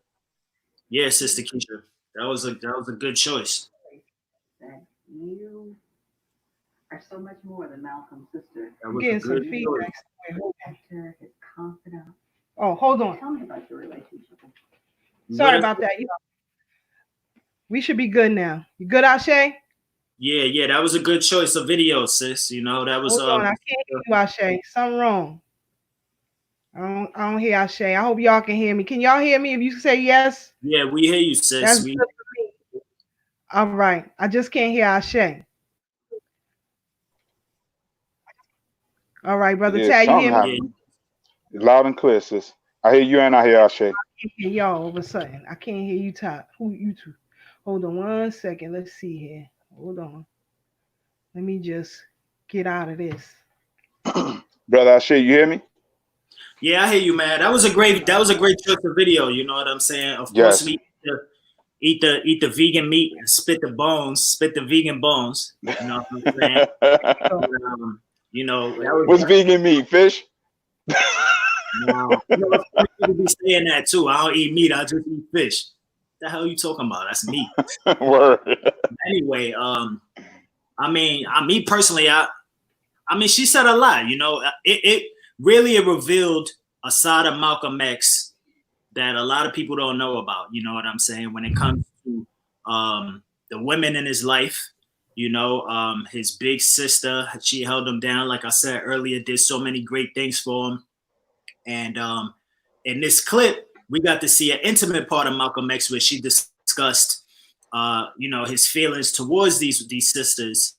Yeah, Sister Keisha, that was a good choice. That you are so much more than Malcolm's sister. That was Getting a some good feedback. After his confidant. Oh, hold on. Tell me about your relationship. Sorry about that. We should be good now. You good, Ashe? Yeah, that was a good choice of video, sis. You know, that was Hold on, I can't hear you, Ashe. Something wrong. I don't hear Ashe. I hope y'all can hear me. Can y'all hear me if you say yes? Yeah, we hear you, sis. That's good for me. All right. I just can't hear Ashe. All right, Brother yeah, Tad, you hear something me? happened. Loud and clear, sis. I hear you and I hear Ashe. I can't hear y'all all of a sudden. I can't hear you, Todd. Who you two? Hold on 1 second. Let's see here. Hold on. Let me just get out of this. Brother Ashe, you hear me? Yeah, I hear you, man. That was a great choice of video. You know what I'm saying? Of course, Yes. eat the vegan meat and spit the vegan bones. You know what I'm saying? You know, what's vegan meat? Fish? No, you know, people be saying that too. I don't eat meat. I just eat fish. The hell are you talking about? That's meat. Word. Anyway, me personally, I mean, she said a lot. You know, it really revealed a side of Malcolm X that a lot of people don't know about. You know what I'm saying? When it comes to the women in his life, you know, his big sister, she held him down. Like I said earlier, did so many great things for him. And in this clip, we got to see an intimate part of Malcolm X where she discussed, you know, his feelings towards these sisters,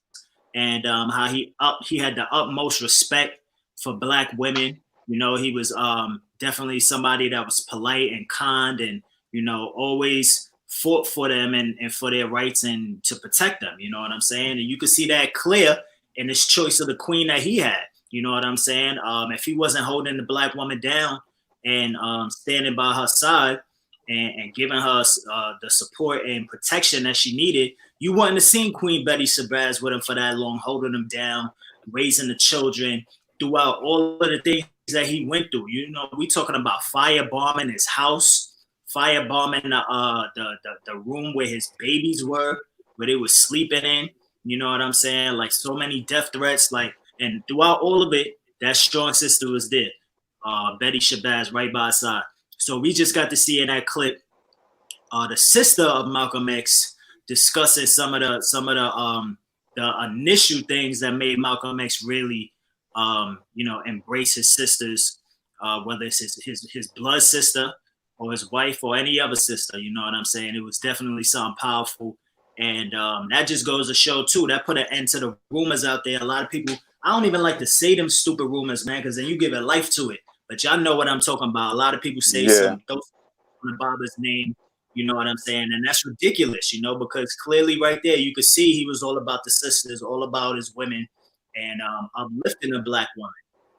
and how he had the utmost respect for Black women. You know, he was definitely somebody that was polite and kind, and you know, always fought for them and for their rights and to protect them. You know what I'm saying? And you could see that clear in his choice of the queen that he had. You know what I'm saying? If he wasn't holding the Black woman down and standing by her side and giving her the support and protection that she needed, you wouldn't have seen Queen Betty Shabazz with him for that long, holding him down, raising the children throughout all of the things that he went through. You know, we talking about firebombing his house, firebombing the room where his babies were, where they were sleeping in. You know what I'm saying? Like so many death threats, like. And throughout all of it, that strong sister was there, Betty Shabazz, right by his side. So we just got to see in that clip the sister of Malcolm X discussing some of the initial things that made Malcolm X really, you know, embrace his sisters, whether it's his blood sister or his wife or any other sister. You know what I'm saying? It was definitely something powerful, and that just goes to show too. That put an end to the rumors out there. A lot of people. I don't even like to say them stupid rumors, man, because then you give it life to it. But y'all know what I'm talking about. A lot of people say some those on Baba's name, you know what I'm saying? And that's ridiculous, you know, because clearly right there, you could see he was all about the sisters, all about his women, and uplifting a Black woman.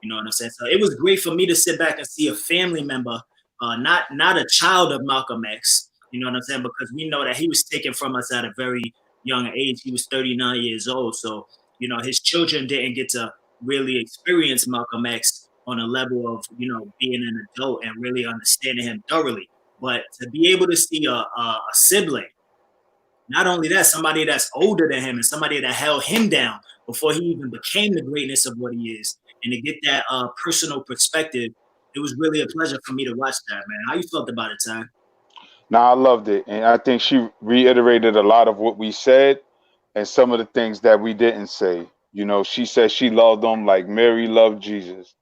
You know what I'm saying? So it was great for me to sit back and see a family member, not a child of Malcolm X, you know what I'm saying? Because we know that he was taken from us at a very young age. He was 39 years old. So, you know, his children didn't get to really experience Malcolm X on a level of, you know, being an adult and really understanding him thoroughly. But to be able to see a sibling, not only that, somebody that's older than him and somebody that held him down before he even became the greatness of what he is, and to get that personal perspective, it was really a pleasure for me to watch that, man. How you felt about it, Ty? I loved it. And I think she reiterated a lot of what we said and some of the things that we didn't say. You know, she said she loved them like Mary loved Jesus.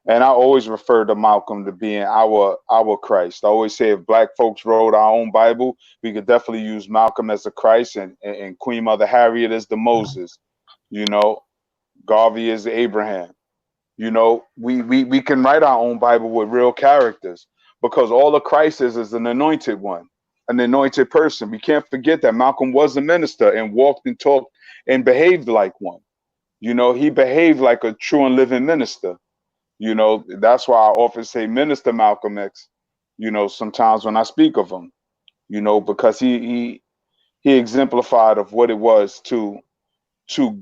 And I always refer to Malcolm to being our Christ. I always say if Black folks wrote our own Bible, we could definitely use Malcolm as a Christ and Queen Mother Harriet as the Moses. You know, Garvey as the Abraham. You know, we can write our own Bible with real characters because all of Christ is an anointed one, an anointed person. We can't forget that Malcolm was a minister and walked and talked and behaved like one. You know, he behaved like a true and living minister. You know, that's why I often say Minister Malcolm X, you know, sometimes when I speak of him, you know, because he exemplified of what it was to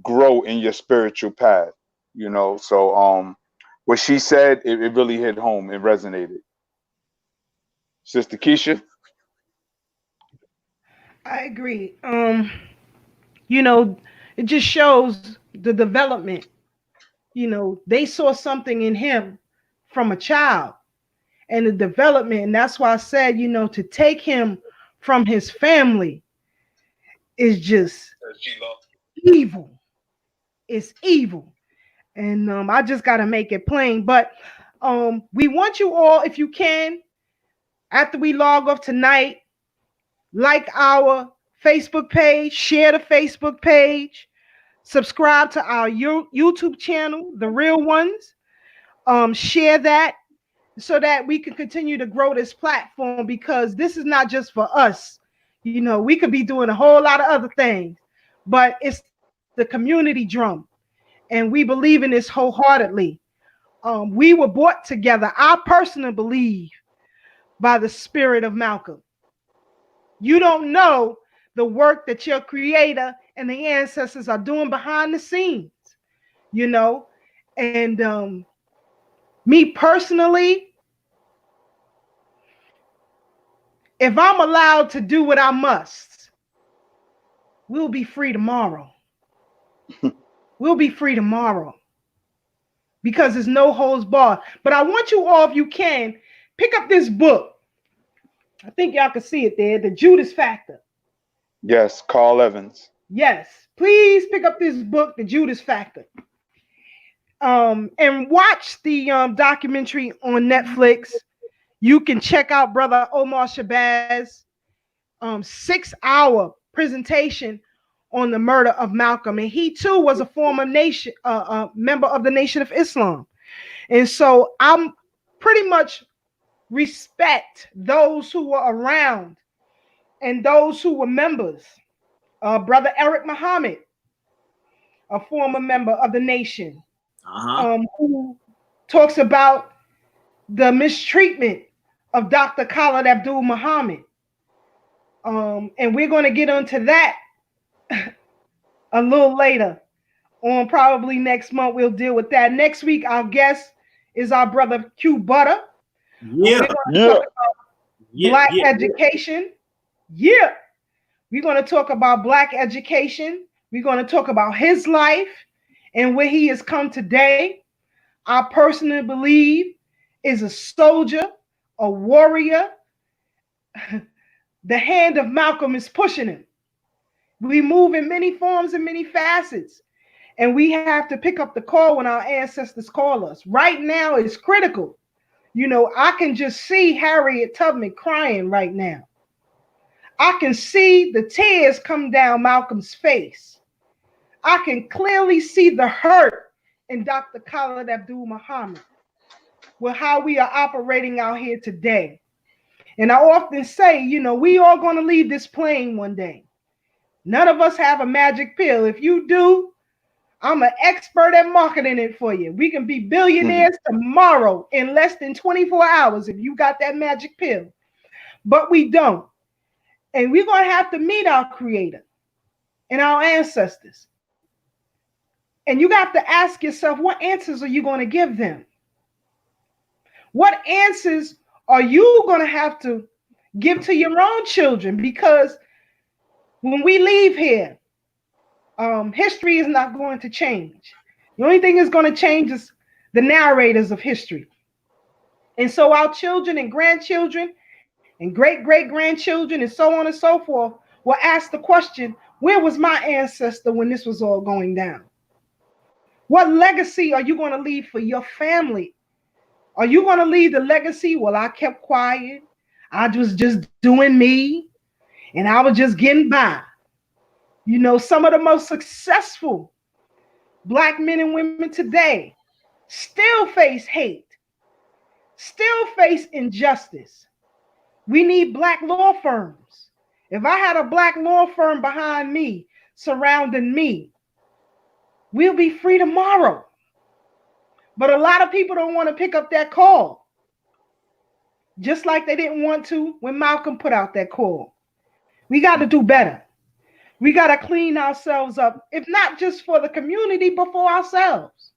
grow in your spiritual path, you know. So what she said, it really hit home and resonated. Sister Keisha? I agree. You know, it just shows the development. You know, they saw something in him from a child and the development. And that's why I said, you know, to take him from his family is just evil. It's evil. And I just got to make it plain. But we want you all, if you can, after we log off tonight, like our Facebook page, share the Facebook page, subscribe to our YouTube channel, The Real Ones. Share that so that we can continue to grow this platform, because this is not just for us. You know, we could be doing a whole lot of other things, but it's the community drum, and we believe in this wholeheartedly. We were brought together, I personally believe, by the spirit of Malcolm. You don't know the work that your creator and the ancestors are doing behind the scenes, you know. And me personally, if I'm allowed to do what I must, we'll be free tomorrow. We'll be free tomorrow because there's no holds barred. But I want you all, if you can, pick up this book. I think y'all can see it there, The Judas Factor. Yes, Carl Evans. Yes, please pick up this book, The Judas Factor. And watch the documentary on Netflix. You can check out Brother Omar Shabazz 6-hour presentation on the murder of Malcolm, and he too was a former member of the Nation of Islam. And so I'm pretty much respect those who were around and those who were members. Brother Eric Muhammad, a former member of the Nation, who talks about the mistreatment of Dr. Khalid Abdul Muhammad. And we're going to get into that a little later on, probably next month. We'll deal with that. Next week, our guest is our brother Q Butter. Yeah. Black education. Yeah. We're going to talk about Black education. We're going to talk about his life and where he has come today. I personally believe is a soldier, a warrior. The hand of Malcolm is pushing him. We move in many forms and many facets, and we have to pick up the call when our ancestors call us. Right now is critical. You know, I can just see Harriet Tubman crying right now. I can see the tears come down Malcolm's face. I can clearly see the hurt in Dr. Khalid Abdul Muhammad with how we are operating out here today. And I often say, you know, we all going to leave this plane one day. None of us have a magic pill. If you do, I'm an expert at marketing it for you. We can be billionaires tomorrow in less than 24 hours if you got that magic pill. But we don't. And we're going to have to meet our creator and our ancestors. And you have to ask yourself, what answers are you going to give them? What answers are you going to have to give to your own children? Because when we leave here, history is not going to change. The only thing that's going to change is the narrators of history. And so our children and grandchildren and great-great-grandchildren and so on and so forth will ask the question, where was my ancestor when this was all going down? What legacy are you going to leave for your family? Are you going to leave the legacy? Well, I kept quiet. I was just doing me, and I was just getting by. You know, some of the most successful Black men and women today still face hate, still face injustice. We need Black law firms. If I had a Black law firm behind me, surrounding me, we'll be free tomorrow. But a lot of people don't want to pick up that call. Just like they didn't want to when Malcolm put out that call. We got to do better. We got to clean ourselves up, if not just for the community, but for ourselves.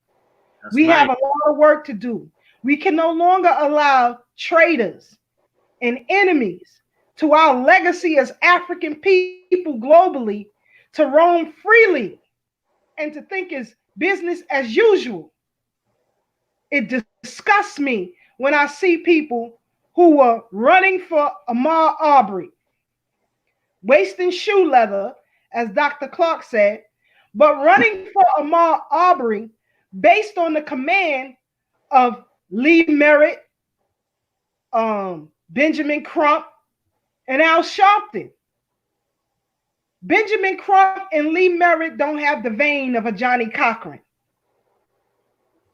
We have a lot of work to do. We can no longer allow traitors and enemies to our legacy as African people globally to roam freely and to think it's business as usual. It disgusts me when I see people who were running for Ahmaud Arbery, wasting shoe leather, as Dr. Clark said, but running for Ahmaud Arbery based on the command of Lee Merritt, Benjamin Crump, and Al Sharpton. Benjamin Crump and Lee Merritt don't have the vein of a Johnny Cochran.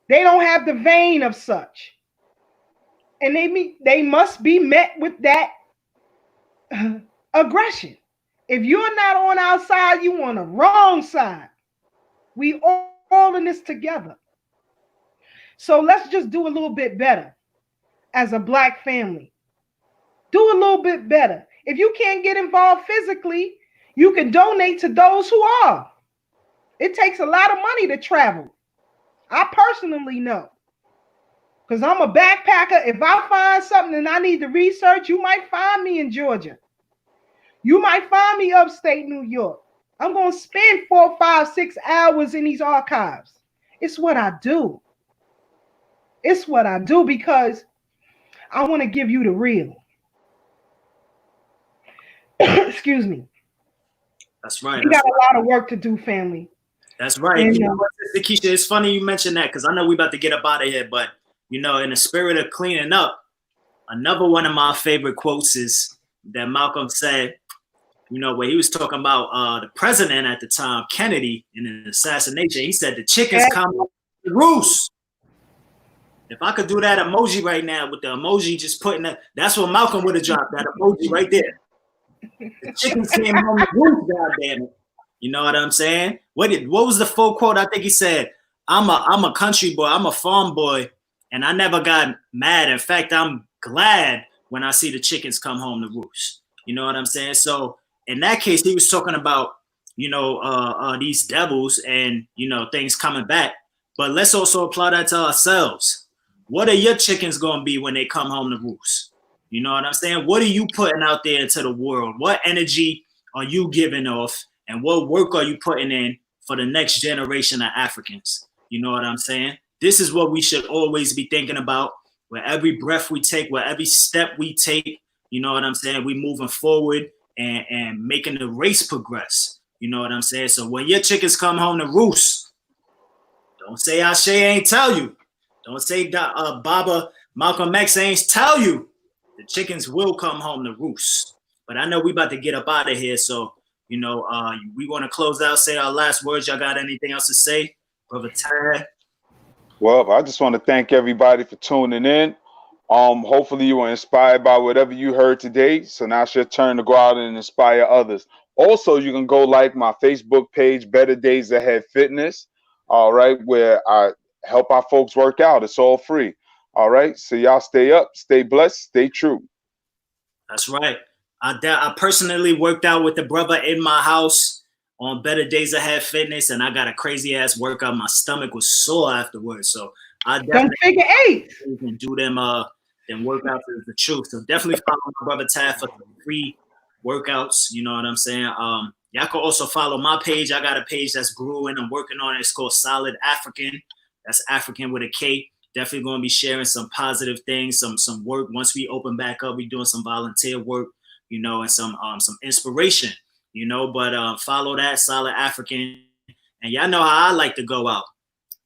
They don't have the vein of such. And they must be met with that aggression. If you're not on our side, you're on the wrong side. We all in this together. So let's just do a little bit better as a Black family. Do a little bit better. If you can't get involved physically, you can donate to those who are. It takes a lot of money to travel. I personally know. Because I'm a backpacker. If I find something and I need to research, you might find me in Georgia. You might find me upstate New York. I'm going to spend 4, 5, 6 hours in these archives. It's what I do. It's what I do because I want to give you the real. Excuse me. That's right. We got a lot of work to do, family. That's right. And, you know what, Sister Keisha, it's funny you mentioned that because I know we about to get up out of here, but you know, in the spirit of cleaning up, another one of my favorite quotes is that Malcolm said, you know, where he was talking about the president at the time, Kennedy, in an assassination. He said the chickens come to roost. If I could do that emoji right now with the emoji just putting that, that's what Malcolm would have dropped, that emoji right there. The chickens came home to roost, goddamn it. You know what I'm saying? What was the full quote? I think he said, I'm a country boy, I'm a farm boy, and I never got mad. In fact, I'm glad when I see the chickens come home to roost. You know what I'm saying? So in that case, he was talking about, you know, these devils and, you know, things coming back. But let's also apply that to ourselves. What are your chickens going to be when they come home to roost? You know what I'm saying? What are you putting out there into the world? What energy are you giving off? And what work are you putting in for the next generation of Africans? You know what I'm saying? This is what we should always be thinking about. With every breath we take, with every step we take, you know what I'm saying? We moving forward and making the race progress. You know what I'm saying? So when your chickens come home to roost, don't say Ashe ain't tell you. Don't say Baba Malcolm X ain't tell you. The chickens will come home to roost. But I know we about to get up out of here. So, you know, we want to close out, say our last words. Y'all got anything else to say? Brother Tad? Well, I just want to thank everybody for tuning in. Hopefully you were inspired by whatever you heard today. So now it's your turn to go out and inspire others. Also, you can go like my Facebook page, Better Days Ahead Fitness. All right, where I help our folks work out. It's all free. All right. So y'all stay up, stay blessed, stay true. That's right. I personally worked out with the brother in my house on Better Days Ahead Fitness, and I got a crazy ass workout. My stomach was sore afterwards. So I definitely figure 8 can do them workouts is the truth. So definitely follow my brother Tad for some free workouts. You know what I'm saying? Y'all can also follow my page. I got a page that's brewing. I'm working on it. It's called Solid African. That's African with a K. Definitely going to be sharing some positive things, some work. Once we open back up, we're doing some volunteer work, you know, and some inspiration, you know. But follow that, Solid African. And y'all know how I like to go out.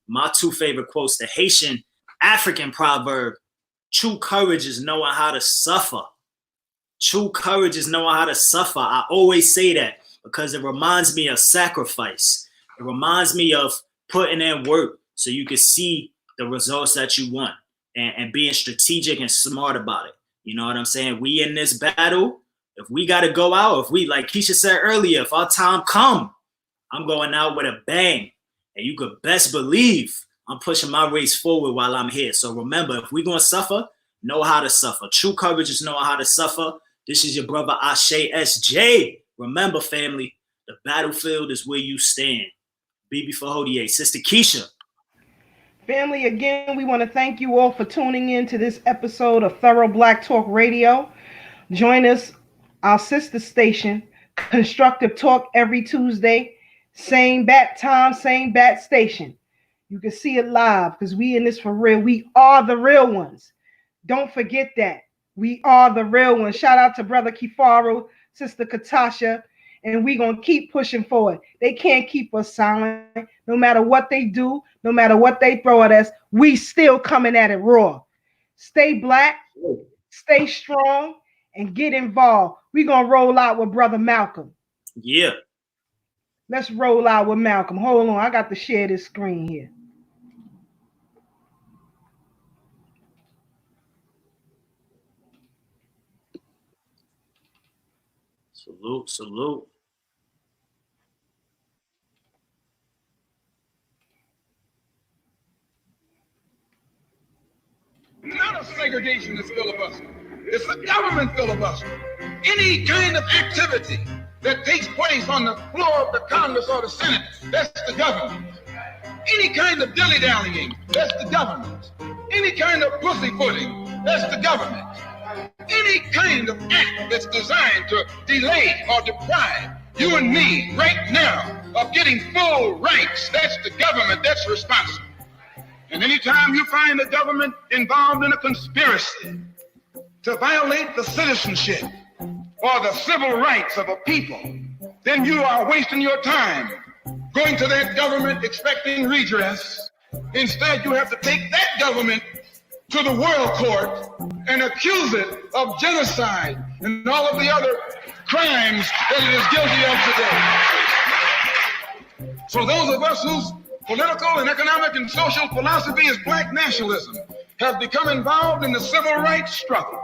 My 2 favorite quotes, the Haitian African proverb, true courage is knowing how to suffer. True courage is knowing how to suffer. I always say that because it reminds me of sacrifice. It reminds me of putting in work so you can see the results that you want and being strategic and smart about it. You know what I'm saying? We in this battle. If we got to go out, if we, like Keisha said earlier, if our time come, I'm going out with a bang. And you could best believe I'm pushing my race forward while I'm here. So remember, if we're going to suffer, know how to suffer. True courage is knowing how to suffer. This is your brother Ashe SJ. Remember, family, the battlefield is where you stand. Bibi Fahodie, Sister Keisha. Family, again, we want to thank you all for tuning in to this episode of Thorough Black Talk Radio. Join us, our sister station, Constructive Talk, every Tuesday. Same bat time, same bat station. You can see it live because we in this for real. We are the real ones. Don't forget that. We are the real ones. Shout out to Brother Kifaru, Sister Katasha, and we going to keep pushing forward. They can't keep us silent. No matter what they do, no matter what they throw at us, we still coming at it raw. Stay black, stay strong, and get involved. We're going to roll out with Brother Malcolm. Yeah. Let's roll out with Malcolm. Hold on. I got to share this screen here. Salute, salute. Not a segregationist filibuster. It's a government filibuster. Any kind of activity that takes place on the floor of the Congress or the Senate, that's the government. Any kind of dilly-dallying, that's the government. Any kind of pussyfooting, that's the government. Any kind of act that's designed to delay or deprive you and me right now of getting full rights, that's the government that's responsible. And anytime you find the government involved in a conspiracy to violate the citizenship or the civil rights of a people, then you are wasting your time going to that government expecting redress. Instead, you have to take that government to the World Court and accuse it of genocide and all of the other crimes that it is guilty of today. So those of us whose political and economic and social philosophy is black nationalism have become involved in the civil rights struggle.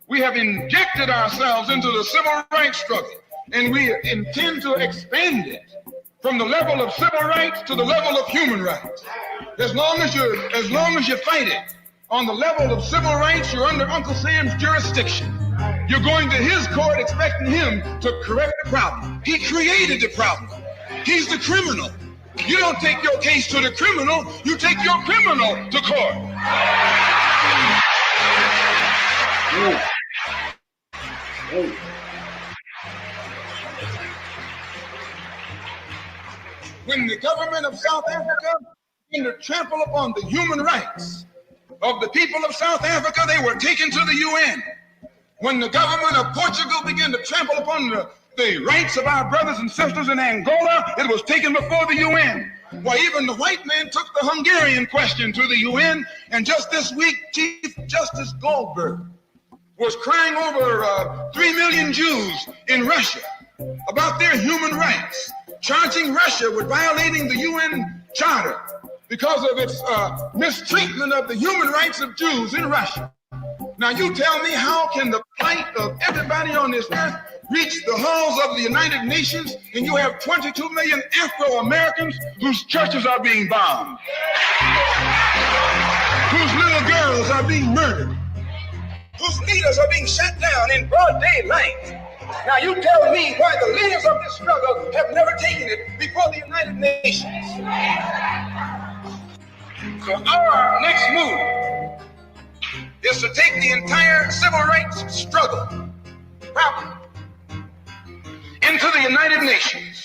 We have injected ourselves into the civil rights struggle, and we intend to expand it from the level of civil rights to the level of human rights. As long as you fight it on the level of civil rights, you're under Uncle Sam's jurisdiction. You're going to his court expecting him to correct the problem. He created the problem. He's the criminal. You don't take your case to the criminal, you take your criminal to court. When the government of South Africa began to trample upon the human rights of the people of South Africa, they were taken to the UN. When the government of Portugal began to trample upon the rights of our brothers and sisters in Angola, it was taken before the UN. Why, even the white man took the Hungarian question to the UN, and just this week, Chief Justice Goldberg was crying over 3 million Jews in Russia about their human rights, charging Russia with violating the UN Charter because of its mistreatment of the human rights of Jews in Russia. Now you tell me, how can the plight of everybody on this earth reach the halls of the United Nations, and you have 22 million Afro-Americans whose churches are being bombed, whose little girls are being murdered, whose leaders are being shot down in broad daylight? Now you tell me why the leaders of this struggle have never taken it before the United Nations. So our next move is to take the entire civil rights struggle problem into the United Nations